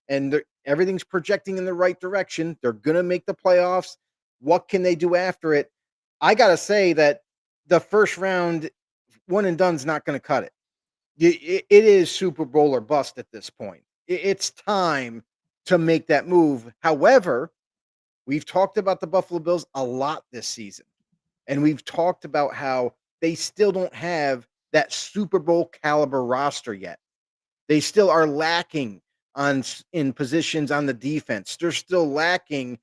[SPEAKER 2] and everything's projecting in the right direction. They're gonna make the playoffs. What can they do after it? I gotta say that the first round one and done's not gonna cut it. It is Super Bowl or bust at this point. It's time to make that move. However, we've talked about the Buffalo Bills a lot this season, and we've talked about how they still don't have that Super Bowl caliber roster yet. They still are lacking in positions on the defense. They're still lacking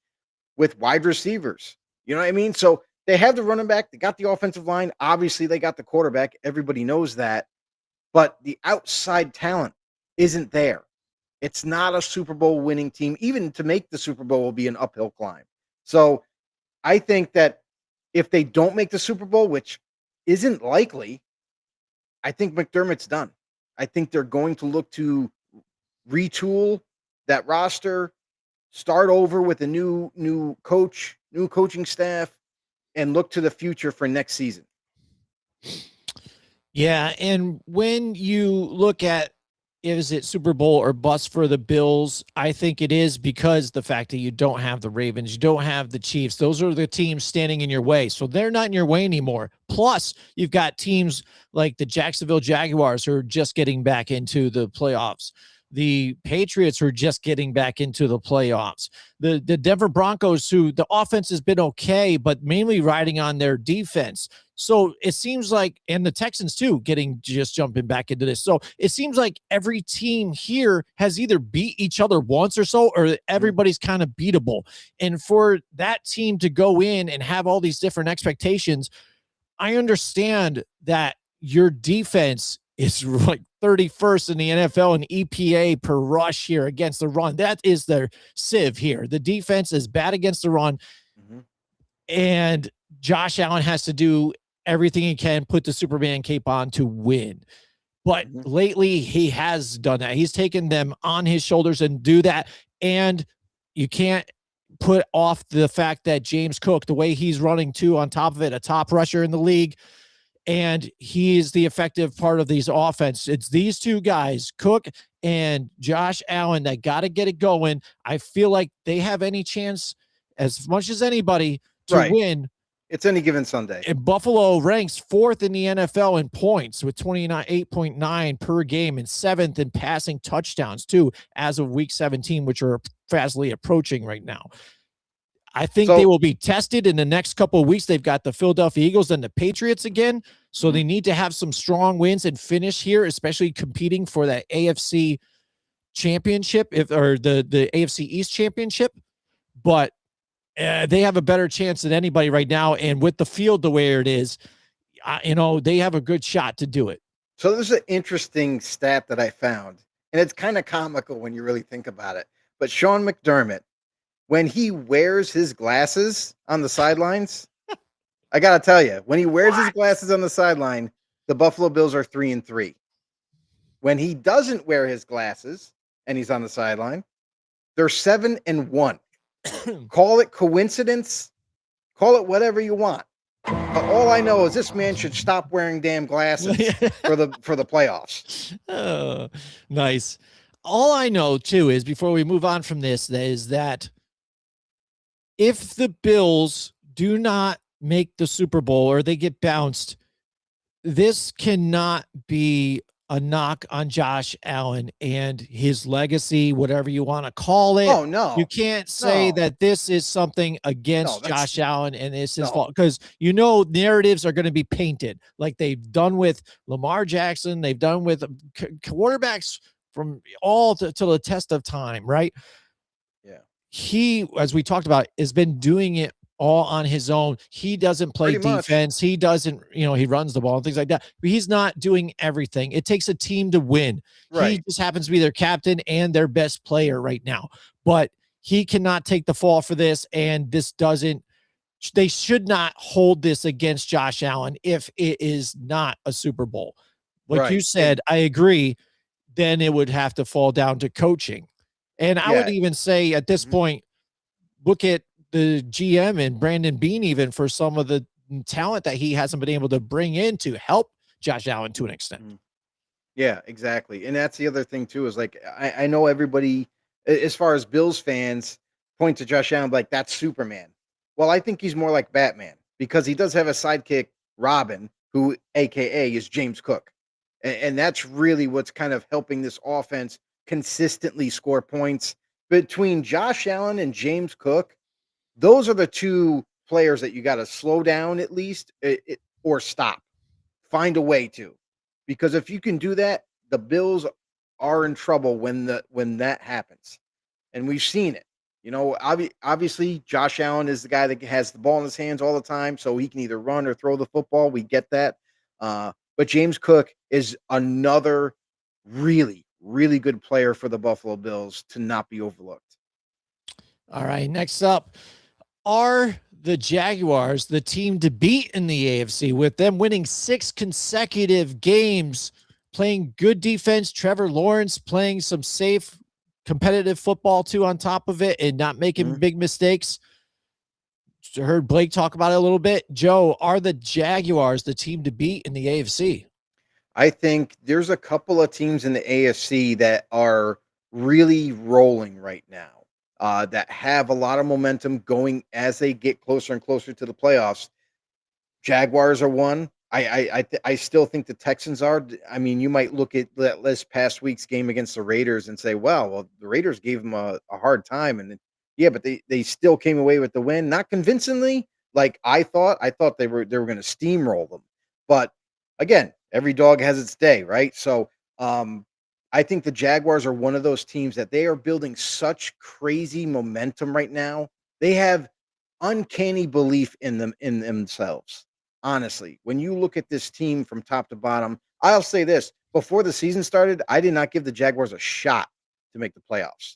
[SPEAKER 2] with wide receivers. You know what I mean? So they have the running back. They got the offensive line. Obviously, they got the quarterback. Everybody knows that. But the outside talent isn't there. It's not a Super Bowl winning team. Even to make the Super Bowl will be an uphill climb. So I think that if they don't make the Super Bowl, which isn't likely, I think McDermott's done. I think they're going to look to retool that roster, start over with a new coach, new coaching staff, and look to the future for next season.
[SPEAKER 1] Yeah, and when you look at is it Super Bowl or bust for the Bills, I think it is because the fact that you don't have the Ravens, you don't have the Chiefs. Those are the teams standing in your way. So they're not in your way anymore. Plus, you've got teams like the Jacksonville Jaguars who are just getting back into the playoffs. the Patriots who are just getting back into the playoffs. The Denver Broncos, who the offense has been okay, but mainly riding on their defense. So it seems like, and the Texans too, just jumping back into this. So it seems like every team here has either beat each other once or so, or everybody's kind of beatable. And for that team to go in and have all these different expectations, I understand that your defense is like 31st in the NFL in EPA per rush here against the run. That is their sieve here. The defense is bad against the run. And Josh Allen has to do everything he can, put the Superman cape on to win. But lately he has done that. He's taken them on his shoulders and do that. And you can't put off the fact that James Cook, the way he's running too, on top of it, a top rusher in the league, and he is the effective part of these offense. It's these two guys, Cook and Josh Allen, that got to get it going. I feel like they have any chance as much as anybody to win.
[SPEAKER 2] It's any given Sunday.
[SPEAKER 1] And Buffalo ranks 4th in the NFL in points with 8.9 per game, and 7th in passing touchdowns too, as of week 17, which are fastly approaching right now. I think they will be tested in the next couple of weeks. They've got the Philadelphia Eagles and the Patriots again. So they need to have some strong wins and finish here, especially competing for that AFC championship, or the AFC East championship. But they have a better chance than anybody right now. And with the field the way it is, they have a good shot to do it.
[SPEAKER 2] So there's an interesting stat that I found, and it's kind of comical when you really think about it. But Sean McDermott, when he wears his glasses on the sidelines, I got to tell you, when he wears his glasses on the sideline, the Buffalo Bills are 3-3. When he doesn't wear his glasses and he's on the sideline, they're 7-1. Call it coincidence, call it whatever you want. But all I know is this man should stop wearing damn glasses for the playoffs.
[SPEAKER 1] Oh, nice. All I know too is, before we move on from this, is that if the Bills do not make the Super Bowl or they get bounced, this cannot be a knock on Josh Allen and his legacy, whatever you want to call it.
[SPEAKER 2] Oh, no.
[SPEAKER 1] You can't say that this is something against Josh Allen and it's his fault, because narratives are going to be painted like they've done with Lamar Jackson. They've done with quarterbacks from all to the test of time, right?
[SPEAKER 2] Yeah.
[SPEAKER 1] He, as we talked about, has been doing it all on his own. He doesn't play defense. He doesn't, he runs the ball and things like that. But he's not doing everything. It takes a team to win. He just happens to be their captain and their best player right now. But he cannot take the fall for this. And they should not hold this against Josh Allen if it is not a Super Bowl. Like you said, I agree. Then it would have to fall down to coaching. And I would even say at this point, look at the GM and Brandon Beane, even for some of the talent that he hasn't been able to bring in to help Josh Allen to an extent.
[SPEAKER 2] Yeah, exactly. And that's the other thing too, is like, I know everybody, as far as Bills fans, point to Josh Allen like that's Superman. Well, I think he's more like Batman, because he does have a sidekick, Robin, who AKA is James Cook. And that's really what's kind of helping this offense consistently score points. Between Josh Allen and James Cook, those are the two players that you got to slow down at least, or stop. Find a way to. Because if you can do that, the Bills are in trouble when that happens. And we've seen it. Obviously, Josh Allen is the guy that has the ball in his hands all the time, so he can either run or throw the football. We get that. But James Cook is another really, really good player for the Buffalo Bills to not be overlooked.
[SPEAKER 1] All right, next up, are the Jaguars the team to beat in the AFC, with them winning 6 consecutive games, playing good defense, Trevor Lawrence playing some safe, competitive football too on top of it, and not making big mistakes? I heard Blake talk about it a little bit. Joe, are the Jaguars the team to beat in the AFC?
[SPEAKER 2] I think there's a couple of teams in the AFC that are really rolling right now, that have a lot of momentum going as they get closer and closer to the playoffs. Jaguars are one. I still think the Texans are. I mean, you might look at this past week's game against the Raiders and say, well, the Raiders gave them a hard time, and yeah, but they still came away with the win, not convincingly, like I thought. I thought they were going to steamroll them, but again, every dog has its day, right? So, I think the Jaguars are one of those teams that they are building such crazy momentum right now. They have uncanny belief in themselves. Honestly, when you look at this team from top to bottom, I'll say this: before the season started, I did not give the Jaguars a shot to make the playoffs.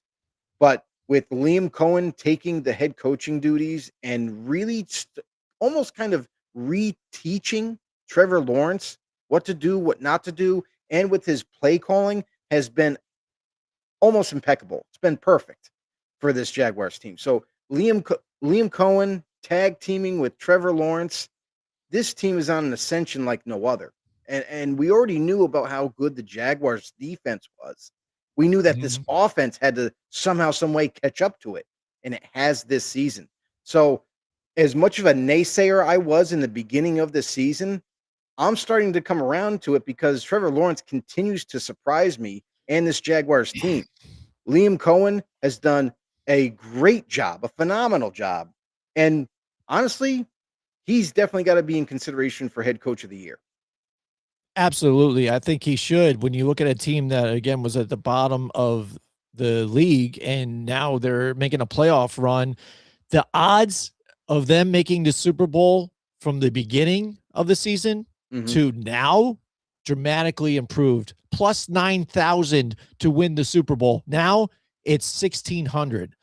[SPEAKER 2] But with Liam Cohen taking the head coaching duties and really almost kind of reteaching Trevor Lawrence what to do, what not to do, and with his play calling has been almost impeccable. It's been perfect for this Jaguars team. So Liam Cohen tag teaming with Trevor Lawrence, this team is on an ascension like no other. And we already knew about how good the Jaguars defense was. We knew that this offense had to somehow, some way catch up to it, and it has this season. So as much of a naysayer I was in the beginning of the season, I'm starting to come around to it because Trevor Lawrence continues to surprise me and this Jaguars team. Liam Cohen has done a great job, a phenomenal job. And honestly, he's definitely got to be in consideration for head coach of the year.
[SPEAKER 1] Absolutely. I think he should. When you look at a team that, again, was at the bottom of the league and now they're making a playoff run, the odds of them making the Super Bowl from the beginning of the season to now dramatically improved. Plus 9,000 to win the Super Bowl. Now it's 1,600.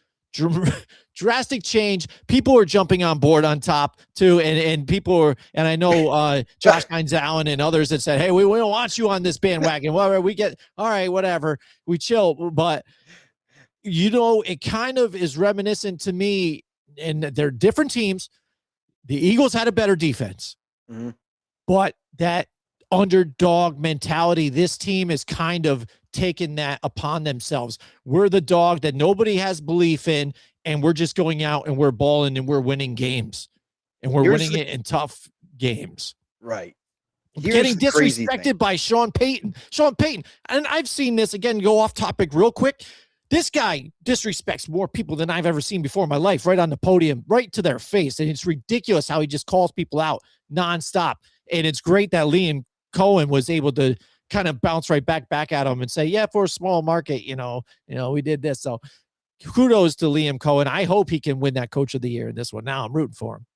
[SPEAKER 1] Drastic change. People are jumping on board on top too, and people are, and I know Josh Hines Allen and others that said, "Hey, we don't want you on this bandwagon." Well, we get all right, whatever, we chill. But it kind of is reminiscent to me, and they're different teams. The Eagles had a better defense, but that underdog mentality, this team is kind of taken that upon themselves. We're the dog that nobody has belief in, and we're just going out and we're balling and we're winning games, and we're winning it in tough games.
[SPEAKER 2] Right.
[SPEAKER 1] Getting disrespected by Sean Payton. And I've seen this, again, go off topic real quick. This guy disrespects more people than I've ever seen before in my life, right on the podium, right to their face. And it's ridiculous how he just calls people out nonstop. And it's great that Liam Cohen was able to kind of bounce right back at him and say, yeah, for a small market, we did this. So kudos to Liam Cohen. I hope he can win that coach of the year in this one. Now I'm rooting for him.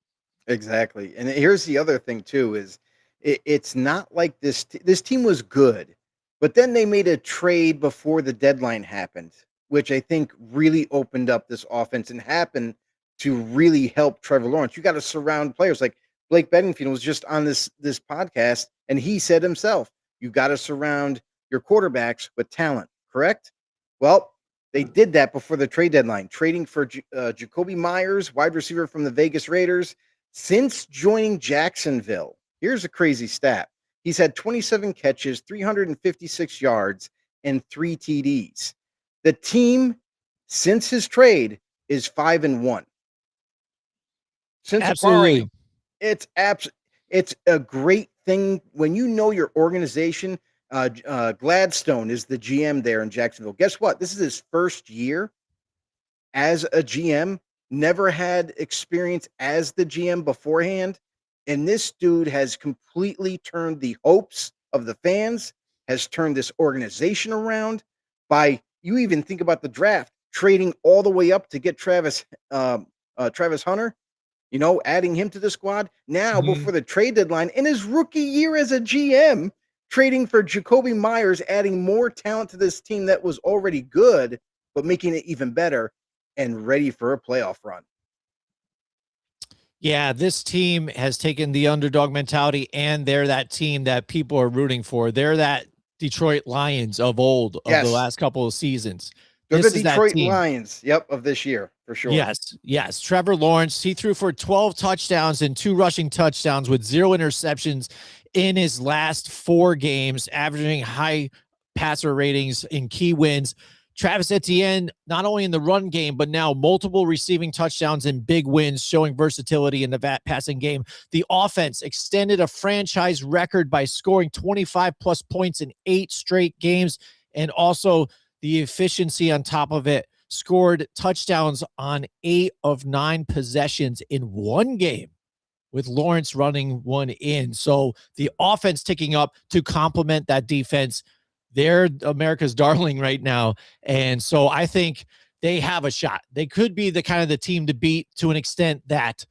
[SPEAKER 2] Exactly. And here's the other thing too, is it's not like this team was good, but then they made a trade before the deadline happened, which I think really opened up this offense and happened to really help Trevor Lawrence. You got to surround players like Blake Beddingfield was just on this podcast, and he said himself, you got to surround your quarterbacks with talent, correct? Well, they did that before the trade deadline, trading for Jacoby Myers, wide receiver from the Vegas Raiders. Since joining Jacksonville, here's a crazy stat. He's had 27 catches, 356 yards, and 3 TDs. The team, since his trade, is 5-1. Since
[SPEAKER 1] absolutely.
[SPEAKER 2] It's a great thing when you know your organization. Gladstone is the GM there in Jacksonville. Guess what? This is his first year as a GM. Never had experience as the GM beforehand. And this dude has completely turned the hopes of the fans, has turned this organization around by, you even think about the draft, trading all the way up to get Travis Hunter, adding him to the squad. Now, before the trade deadline, in his rookie year as a GM, trading for Jacoby Myers, adding more talent to this team that was already good, but making it even better and ready for a playoff run.
[SPEAKER 1] Yeah, this team has taken the underdog mentality, and they're that team that people are rooting for. They're that Detroit Lions of old, of the last couple of seasons.
[SPEAKER 2] They're the Detroit Lions, of this year, for sure.
[SPEAKER 1] Yes. Trevor Lawrence, he threw for 12 touchdowns and 2 rushing touchdowns with 0 interceptions in his last 4 games, averaging high passer ratings in key wins. Travis Etienne, not only in the run game, but now multiple receiving touchdowns and big wins, showing versatility in the passing game. The offense extended a franchise record by scoring 25-plus points in 8 straight games, and also the efficiency on top of it. Scored touchdowns on 8 of 9 possessions in one game, with Lawrence running one in. So the offense ticking up to complement that defense. They're America's darling right now. And so I think they have a shot. They could be the kind of the team to beat, to an extent that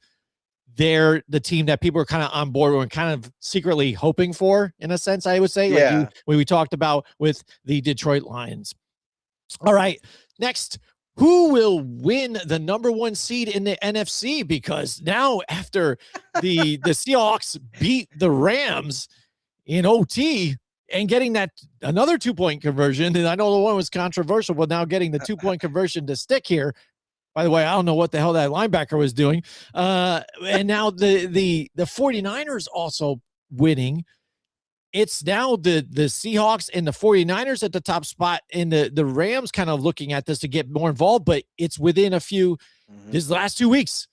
[SPEAKER 1] they're the team that people are kind of on board with and kind of secretly hoping for, in a sense, I would say.
[SPEAKER 2] Yeah.
[SPEAKER 1] Like we talked about with the Detroit Lions. All right. Next, who will win the number 1 seed in the NFC? Because now, after the Seahawks beat the Rams in OT and getting that another 2-point conversion, and I know the one was controversial, but now getting the 2-point conversion to stick here. By the way, I don't know what the hell that linebacker was doing. And now the 49ers also winning. It's now the Seahawks and the 49ers at the top spot, and the Rams kind of looking at this to get more involved, but it's within a few, this last 2 weeks,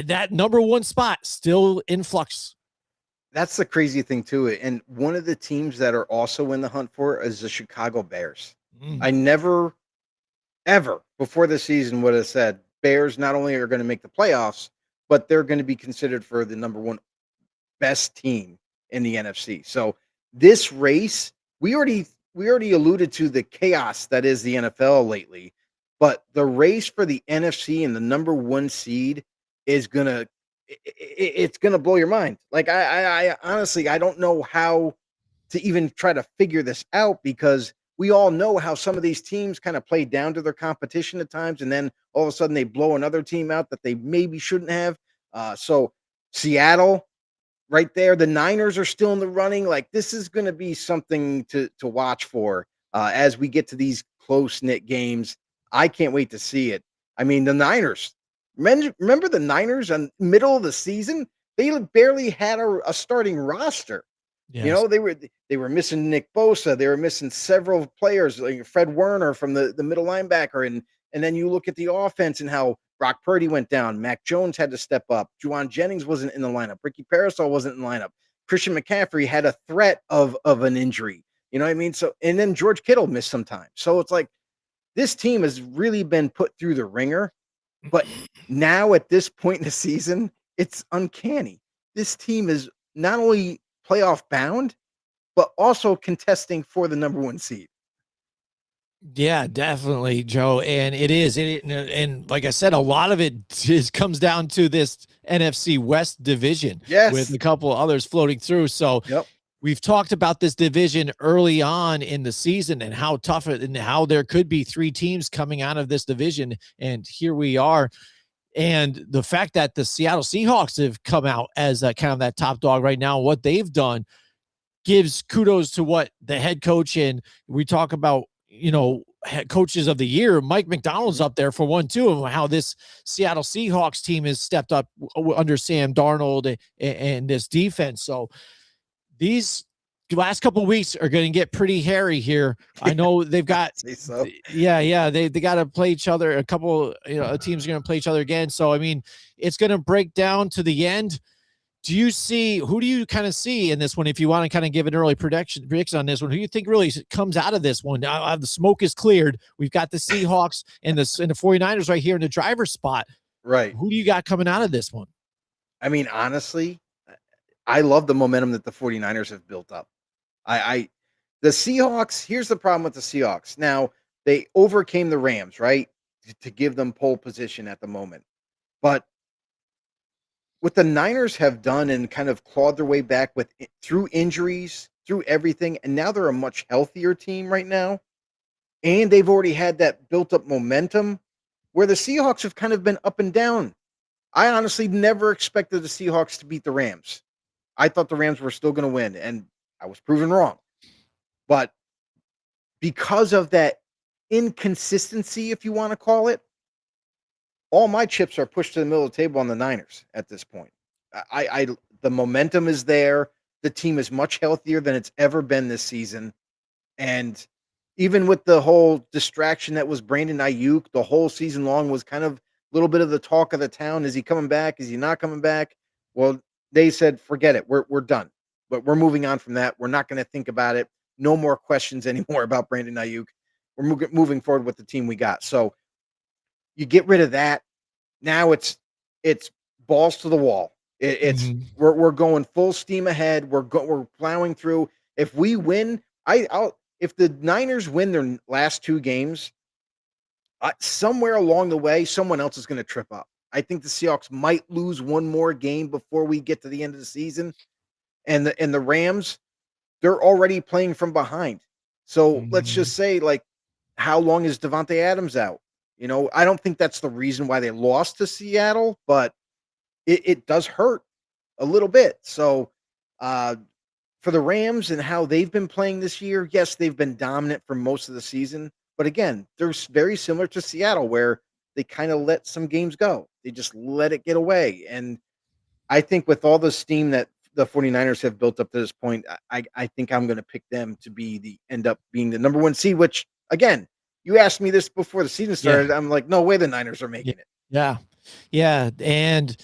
[SPEAKER 1] that number 1 spot still in flux.
[SPEAKER 2] That's the crazy thing to it. And one of the teams that are also in the hunt for is the Chicago Bears. I never, ever before the season would have said Bears not only are going to make the playoffs, but they're going to be considered for the number 1 best team in the NFC. So this race, we already alluded to the chaos that is the NFL lately, but the race for the NFC and the number 1 seed is it's gonna blow your mind. Like I honestly, I don't know how to even try to figure this out, because we all know how some of these teams kind of play down to their competition at times, and then all of a sudden they blow another team out that they maybe shouldn't have. So Seattle, right there, the Niners are still in the running. Like, this is going to be something to watch for as we get to these close-knit games. I can't wait to see it. I mean, the Niners, remember the Niners in middle of the season? They barely had a starting roster.
[SPEAKER 1] Yes.
[SPEAKER 2] You know, they were missing Nick Bosa. They were missing several players, like Fred Warner from the middle linebacker. And then you look at the offense and how Brock Purdy went down. Mac Jones had to step up. Juwan Jennings wasn't in the lineup. Ricky Parasol wasn't in the lineup. Christian McCaffrey had a threat of an injury. You know what I mean? So, and then George Kittle missed some time. So it's like, this team has really been put through the ringer. But now at this point in the season, it's uncanny. This team is not only playoff bound, but also contesting for the number 1 seed.
[SPEAKER 1] Yeah, definitely, Joe. And it is. And like I said, a lot of it comes down to this NFC West division, with a couple others floating through. So we've talked about this division early on in the season and how tough it, and how there could be 3 teams coming out of this division. And here we are. And the fact that the Seattle Seahawks have come out as kind of that top dog right now, what they've done gives kudos to what the head coach, and we talk about, head coaches of the year, Mike McDonald's up there for 1, too, and how this Seattle Seahawks team has stepped up under Sam Darnold and this defense. So these last couple of weeks are going to get pretty hairy here. I know they've got, they got to play each other. A couple, teams are going to play each other again. So, I mean, it's going to break down to the end. Who do you kind of see in this one? If you want to kind of give an early prediction on this one, who do you think really comes out of this one? Now, the smoke is cleared. We've got the Seahawks and the 49ers right here in the driver's spot.
[SPEAKER 2] Right.
[SPEAKER 1] Who do you got coming out of this one?
[SPEAKER 2] I mean, honestly, I love the momentum that the 49ers have built up. The Seahawks, here's the problem with the Seahawks. Now, they overcame the Rams, right, to give them pole position at the moment. But what the Niners have done and kind of clawed their way back through injuries, through everything, and now they're a much healthier team right now. And they've already had that built-up momentum, where the Seahawks have kind of been up and down. I honestly never expected the Seahawks to beat the Rams. I thought the Rams were still going to win, and I was proven wrong. But because of that inconsistency, if you want to call it, all my chips are pushed to the middle of the table on the Niners at this point. The momentum is there. The team is much healthier than it's ever been this season. And even with the whole distraction that was Brandon Ayuk, the whole season long was kind of a little bit of the talk of the town. Is he coming back? Is he not coming back? Well, they said, forget it. We're done. But we're moving on from that. We're not going to think about it. No more questions anymore about Brandon Ayuk. We're moving forward with the team we got. So you get rid of that. Now it's balls to the wall. It's
[SPEAKER 1] Mhm.
[SPEAKER 2] we're going full steam ahead. We're plowing through. If we win, if the Niners win their last 2 games, somewhere along the way, someone else is going to trip up. I think the Seahawks might lose one more game before we get to the end of the season, and the Rams, they're already playing from behind. So let's
[SPEAKER 1] Mhm.
[SPEAKER 2] just say, like, how long is Devontae Adams out? I don't think that's the reason why they lost to Seattle, but it does hurt a little bit. So, uh, for the Rams and how they've been playing this year, yes, they've been dominant for most of the season. But again, they're very similar to Seattle, where they kind of let some games go. They just let it get away. And I think with all the steam that the 49ers have built up to this point, I think I'm going to pick them to end up being the number 1 seed, which, again, you asked me this before the season
[SPEAKER 1] Yeah.
[SPEAKER 2] started. I'm like, no way the Niners are
[SPEAKER 1] Yeah.
[SPEAKER 2] making it.
[SPEAKER 1] Yeah. Yeah. And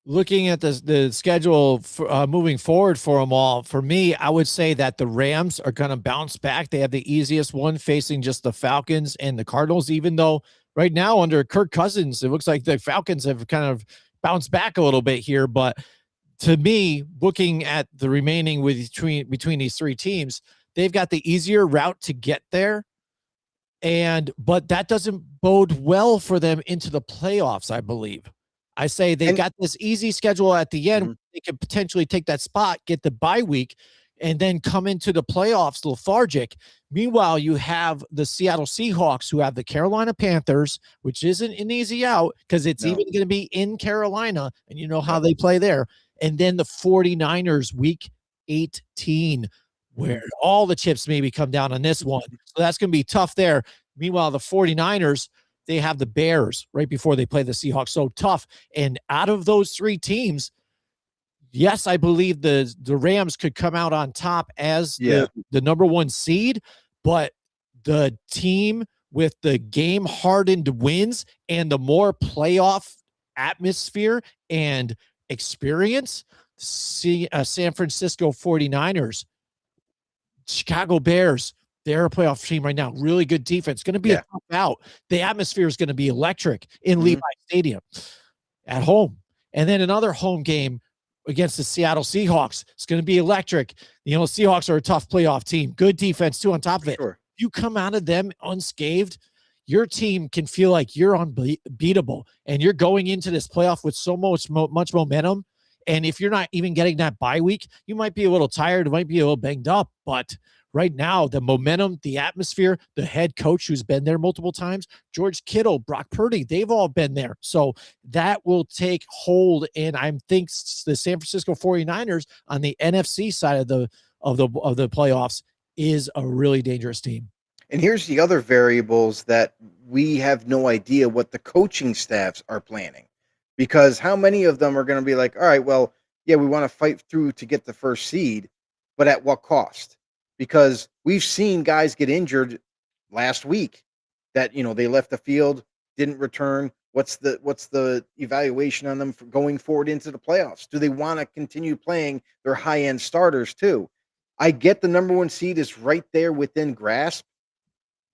[SPEAKER 1] looking at the schedule for, moving forward for them all, for me, I would say that the Rams are going to bounce back. They have the easiest one, facing just the Falcons and the Cardinals, even though right now under Kirk Cousins, it looks like the Falcons have kind of bounced back a little bit here. But to me, looking at the remaining between these 3 teams, they've got the easier route to get there. But that doesn't bode well for them into the playoffs, I believe. I say they've
[SPEAKER 2] And
[SPEAKER 1] got this easy schedule at the end.
[SPEAKER 2] Mhm.
[SPEAKER 1] They could potentially take that spot, get the bye week, and then come into the playoffs lethargic. Meanwhile, you have the Seattle Seahawks, who have the Carolina Panthers, which isn't an easy out because it's
[SPEAKER 2] No.
[SPEAKER 1] even going to be in Carolina, and you know how
[SPEAKER 2] Yep.
[SPEAKER 1] they play there. And then the 49ers week 18, where all the chips maybe come down on this one. So that's going to be tough there. Meanwhile, the 49ers, they have the Bears right before they play the Seahawks. So tough. And out of those 3 teams, yes, I believe the Rams could come out on top as
[SPEAKER 2] Yeah.
[SPEAKER 1] the number 1 seed, but the team with the game hardened wins and the more playoff atmosphere and experience, San Francisco 49ers, Chicago Bears, they're a playoff team right now. Really good defense. Going to be a
[SPEAKER 2] Yeah.
[SPEAKER 1] tough out. The atmosphere is going to be electric in Levi
[SPEAKER 2] Mhm.
[SPEAKER 1] Stadium at home. And then another home game against the Seattle Seahawks. It's going to be electric. Seahawks are a tough playoff team. Good defense, too, on top of
[SPEAKER 2] For
[SPEAKER 1] it.
[SPEAKER 2] sure.
[SPEAKER 1] You come out of them unscathed, your team can feel like you're unbeatable, and you're going into this playoff with so much momentum. And if you're not even getting that bye week, you might be a little tired, might be a little banged up, but right now, the momentum, the atmosphere, the head coach who's been there multiple times, George Kittle, Brock Purdy, they've all been there. So that will take hold. And I think the San Francisco 49ers on the NFC side of the playoffs is a really dangerous team.
[SPEAKER 2] And here's the other variables that we have no idea what the coaching staffs are planning. Because how many of them are going to be like, all right, well, yeah, we want to fight through to get the first seed, but at what cost? Because we've seen guys get injured last week that, they left the field, didn't return. What's the evaluation on them for going forward into the playoffs? Do they want to continue playing their high-end starters too? I get the number 1 seed is right there within grasp,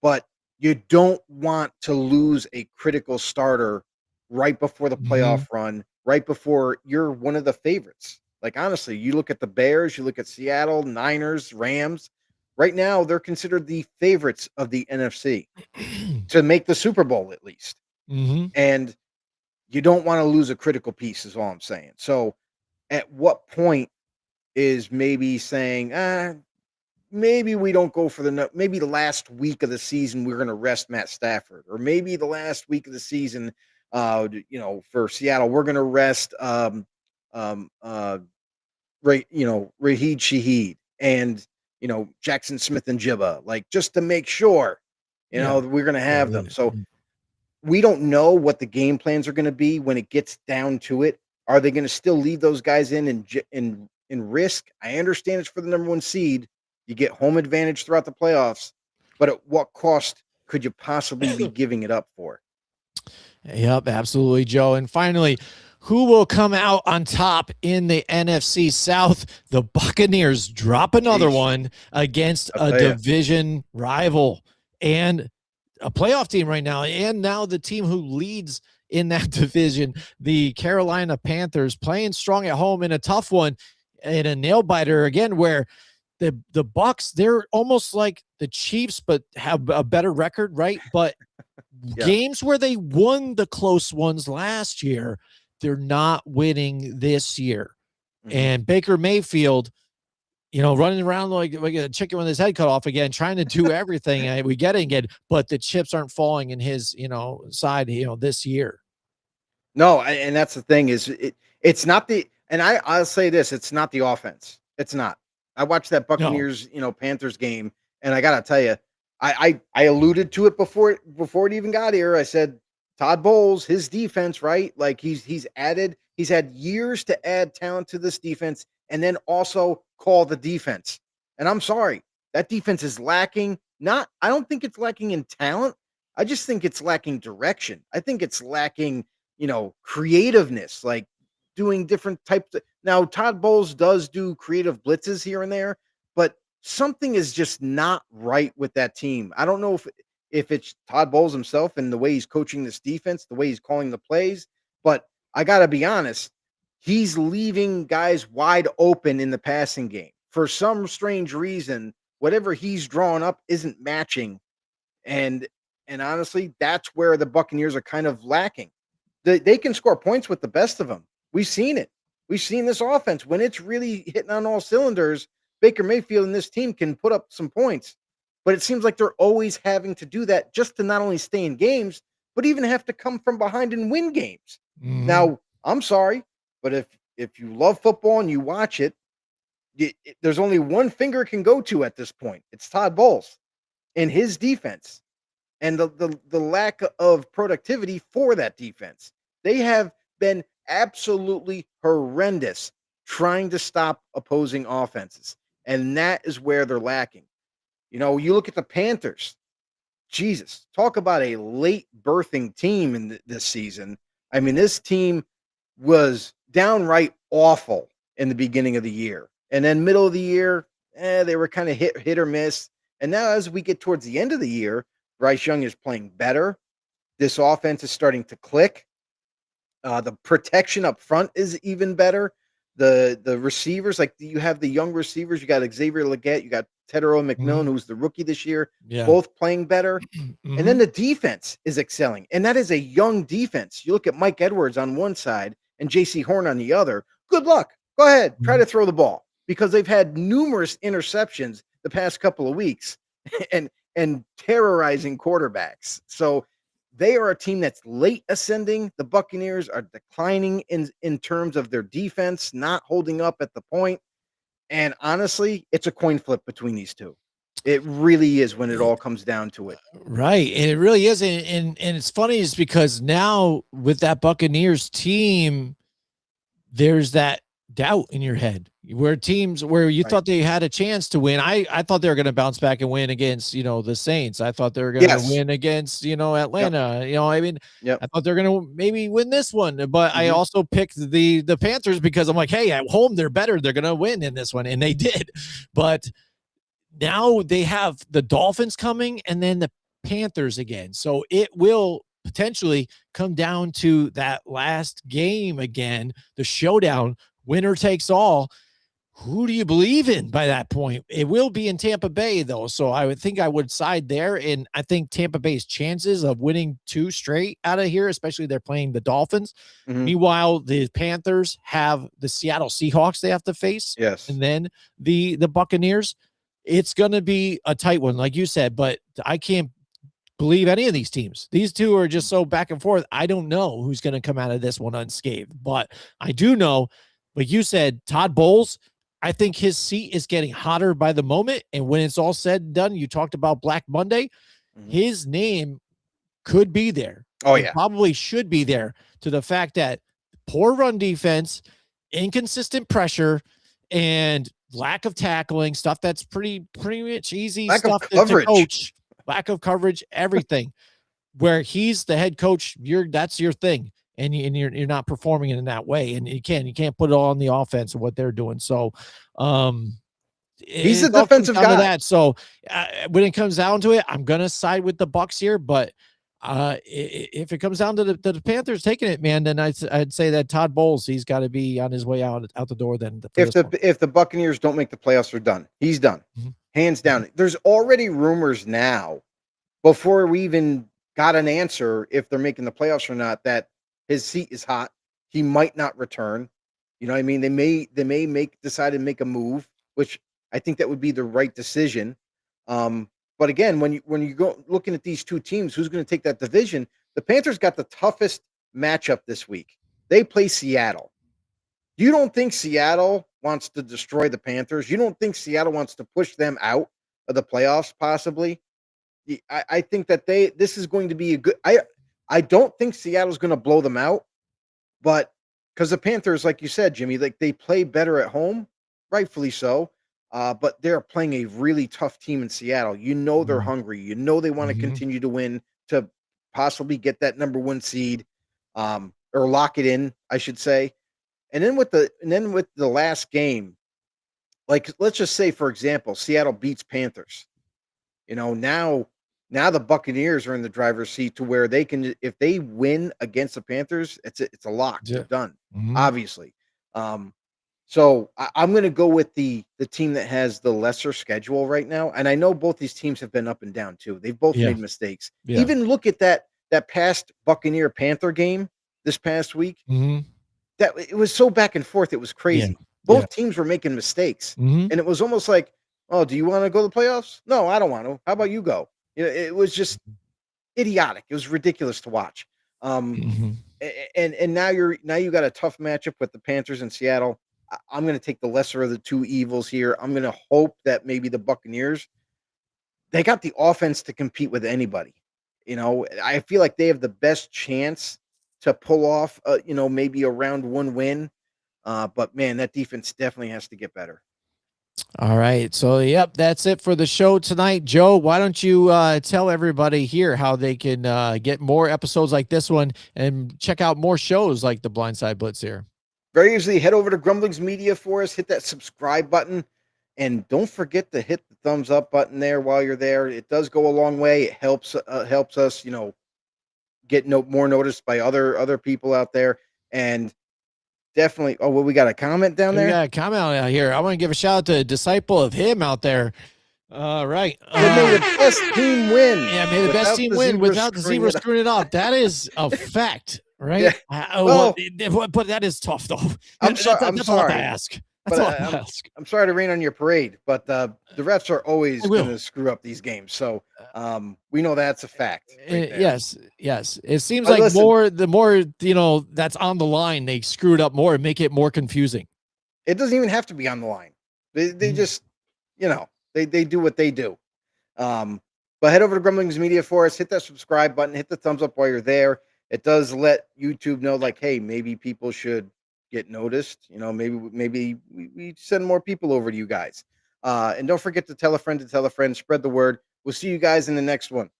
[SPEAKER 2] but you don't want to lose a critical starter right before the
[SPEAKER 1] Mhm.
[SPEAKER 2] playoff run, right before you're one of the favorites. Like, honestly, you look at the Bears, you look at Seattle, Niners, Rams. Right now, they're considered the favorites of the NFC to make the Super Bowl at least.
[SPEAKER 1] Mhm.
[SPEAKER 2] And you don't want to lose a critical piece, is all I'm saying. So, at what point is maybe saying, maybe we don't go for maybe the last week of the season we're going to rest Matt Stafford, or maybe the last week of the season, for Seattle we're going to rest um uh Raheed Shaheed and Jackson Smith and Jibba, like, just to make sure
[SPEAKER 1] Yeah.
[SPEAKER 2] we're going to
[SPEAKER 1] Yeah,
[SPEAKER 2] have
[SPEAKER 1] yeah,
[SPEAKER 2] them. So
[SPEAKER 1] yeah.
[SPEAKER 2] we don't know what the game plans are going to be when it gets down to it. Are they going to still leave those guys in and risk? I understand it's for the number 1 seed. You get home advantage throughout the playoffs, but at what cost could you possibly be giving it up for?
[SPEAKER 1] Yep, absolutely, Joe. And finally, who will come out on top in the NFC South? The Buccaneers drop another one against a division rival and a playoff team right now. And now the team who leads in that division, the Carolina Panthers, playing strong at home in a tough one, in a nail biter again, where the Bucks, they're almost like the Chiefs, but have a better record, right? But games where they won the close ones last year, they're not winning this year. And Baker Mayfield, running around like a chicken with his head cut off again, trying to do everything. We get it, but the chips aren't falling in his, side, this year.
[SPEAKER 2] No, and that's the thing is it's not and I'll say this, it's not the offense. It's not. I watched that Buccaneers, Panthers game, and I got to tell you, I alluded to it before it even got here. I said, Todd Bowles, his defense, right? Like he's had years to add talent to this defense and then also call the defense. And I'm sorry, that defense is lacking. I don't think it's lacking in talent. I just think it's lacking direction. I think it's lacking, creativeness, like doing different types of. Now, Todd Bowles does do creative blitzes here and there, but something is just not right with that team. I don't know if it's Todd Bowles himself and the way he's coaching this defense, the way he's calling the plays, but I got to be honest, he's leaving guys wide open in the passing game. For some strange reason, whatever he's drawn up isn't matching. And honestly, that's where the Buccaneers are kind of lacking. They can score points with the best of them. We've seen it. We've seen this offense. When it's really hitting on all cylinders, Baker Mayfield and this team can put up some points. But it seems like they're always having to do that just to not only stay in games, but even have to come from behind and win games. Now, I'm sorry, but if you love football and you watch it, there's only one finger it can go to at this point. It's Todd Bowles and his defense and the lack of productivity for that defense. They have been absolutely horrendous trying to stop opposing offenses. And that is where they're lacking. You look at the Panthers. Jesus, talk about a late birthing team in this season. I mean, this team was downright awful in the beginning of the year. And then middle of the year, they were kind of hit or miss. And now as we get towards the end of the year, Bryce Young is playing better. This offense is starting to click. The protection up front is even better. The receivers, like you have the young receivers, you got Xavier Legette, you got Tedero McMillan, who's the rookie this year, both playing better. And then the defense is excelling. And that is a young defense. You look at Mike Edwards on one side and JC Horn on the other. Good luck. Go ahead. Try to throw the ball because they've had numerous interceptions the past couple of weeks and terrorizing quarterbacks. So they are a team that's late ascending. The Buccaneers are declining in terms of their defense, not holding up at the point. And honestly, it's a coin flip between these two. It really is when it all comes down to it.
[SPEAKER 1] Right. And it really is. And it's funny is because now with that Buccaneers team, there's that doubt in your head where teams where you thought they had a chance to win. I thought they were going to bounce back and win against, the Saints. I thought they were going to win against, Atlanta. I thought they're going to maybe win this one, but I also picked the Panthers because I'm like, hey, at home, they're better. They're going to win in this one. And they did. But now they have the Dolphins coming and then the Panthers again. So it will potentially come down to that last game again, the showdown, winner takes all. Who do you believe in by that point? It will be in Tampa Bay, though. So I would think I would side there. And I think Tampa Bay's chances of winning 2 straight out of here, especially they're playing the Dolphins. Meanwhile, the Panthers have the Seattle Seahawks they have to face.
[SPEAKER 2] Yes.
[SPEAKER 1] And then the Buccaneers. It's going to be a tight one, like you said, but I can't believe any of these teams. These two are just so back and forth. I don't know who's going to come out of this one unscathed, but I do know, like you said, Todd Bowles, I think his seat is getting hotter by the moment. And when it's all said and done, you talked about Black Monday, his name could be there.
[SPEAKER 2] Oh, yeah.
[SPEAKER 1] Probably should be there to the fact that poor run defense, inconsistent pressure, and lack of tackling, stuff that's pretty much easy
[SPEAKER 2] lack
[SPEAKER 1] stuff
[SPEAKER 2] of coverage.
[SPEAKER 1] to coach. lack of coverage, everything. Where he's the head coach, that's your thing, and you're not performing in that way, and you can't put it all on the offense and what they're doing. So,
[SPEAKER 2] he's a
[SPEAKER 1] it all comes
[SPEAKER 2] defensive
[SPEAKER 1] down to
[SPEAKER 2] guy.
[SPEAKER 1] that. So when it comes down to it, I'm gonna side with the Bucks here, but if it comes down to the Panthers taking it, man, then I'd say that Todd Bowles, he's got to be on his way out the door. Then
[SPEAKER 2] If the Buccaneers don't make the playoffs, they're done. He's done, hands down. There's already rumors now, before we even got an answer if they're making the playoffs or not, that his seat is hot. He might not return. You know what I mean? They may decide to make a move, which I think that would be the right decision. But again, when you go looking at these two teams, who's going to take that division? The Panthers got the toughest matchup this week. They play Seattle. You don't think Seattle wants to destroy the Panthers? You don't think Seattle wants to push them out of the playoffs, possibly? I think that this is going to be a good. I don't think Seattle's going to blow them out, but because the Panthers, like you said, Jimmy, like they play better at home, rightfully so. But they're playing a really tough team in Seattle. You know they're hungry. You know they want to continue to win to possibly get that number 1 seed, or lock it in, I should say. And then with the last game, like let's just say, for example, Seattle beats Panthers. You know, now the Buccaneers are in the driver's seat to where they can, if they win against the Panthers, it's a lock.
[SPEAKER 1] Yeah.
[SPEAKER 2] They're done, obviously. So I'm going to go with the team that has the lesser schedule right now. And I know both these teams have been up and down too. They've both made mistakes.
[SPEAKER 1] Yeah.
[SPEAKER 2] Even look at that past Buccaneer Panther game this past week. That it was so back and forth. It was crazy.
[SPEAKER 1] Yeah.
[SPEAKER 2] Both teams were making mistakes, and it was almost like, oh, do you want to go to the playoffs? No, I don't want to. How about you go? You know, it was just idiotic. It was ridiculous to watch. And now you got a tough matchup with the Panthers in Seattle. I'm going to take the lesser of the two evils here. I'm going to hope that maybe the Buccaneers, they got the offense to compete with anybody. You know, I feel like they have the best chance to pull off, maybe a round 1 win. But man, that defense definitely has to get better.
[SPEAKER 1] All right. So, yep, that's it for the show tonight. Joe, why don't you tell everybody here how they can get more episodes like this one and check out more shows like the Blindside Blitz here?
[SPEAKER 2] Very easily, head over to Grumblings Media for us, hit that subscribe button, and don't forget to hit the thumbs up button there while you're there. It does go a long way. It helps us, get more noticed by other people out there. And definitely, we got a comment down there?
[SPEAKER 1] We got a comment out here. I want to give a shout out to a disciple of him out there. Right.
[SPEAKER 2] May the best team win.
[SPEAKER 1] Yeah, may the best team win without the zebra screwing it up. That is a fact. Right.
[SPEAKER 2] Yeah.
[SPEAKER 1] But that is tough though.
[SPEAKER 2] I'm sorry.
[SPEAKER 1] That's all I ask. That's all I ask.
[SPEAKER 2] I'm sorry to rain on your parade, but the refs are always going to screw up these games. So we know that's a fact.
[SPEAKER 1] Yes. It seems like the more that's on the line, they screw it up more and make it more confusing.
[SPEAKER 2] It doesn't even have to be on the line. They just, they do what they do. But head over to Grumblings Media for us. Hit that subscribe button. Hit the thumbs up while you're there. It does let YouTube know, like, hey, maybe people should get noticed. Maybe we send more people over to you guys. And don't forget to tell a friend, spread the word. We'll see you guys in the next one.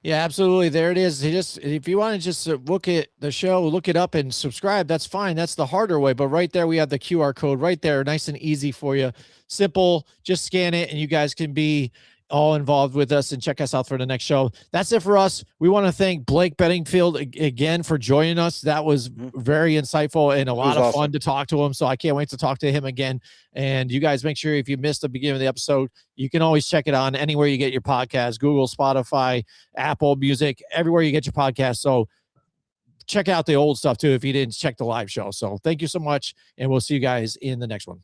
[SPEAKER 1] Yeah, absolutely. There it is. If you want to just look at the show, look it up and subscribe, that's fine. That's the harder way. But right there, we have the QR code right there. Nice and easy for you. Simple. Just scan it and you guys can be all involved with us and check us out for the next show. That's it for us. We want to thank Blake Beddingfield again for joining us. That was very insightful and a lot of fun to talk to him. So I can't wait to talk to him again. And you guys make sure if you missed the beginning of the episode, you can always check it on anywhere you get your podcast, Google, Spotify, Apple Music, everywhere you get your podcast. So check out the old stuff too if you didn't check the live show. So thank you so much. And we'll see you guys in the next one.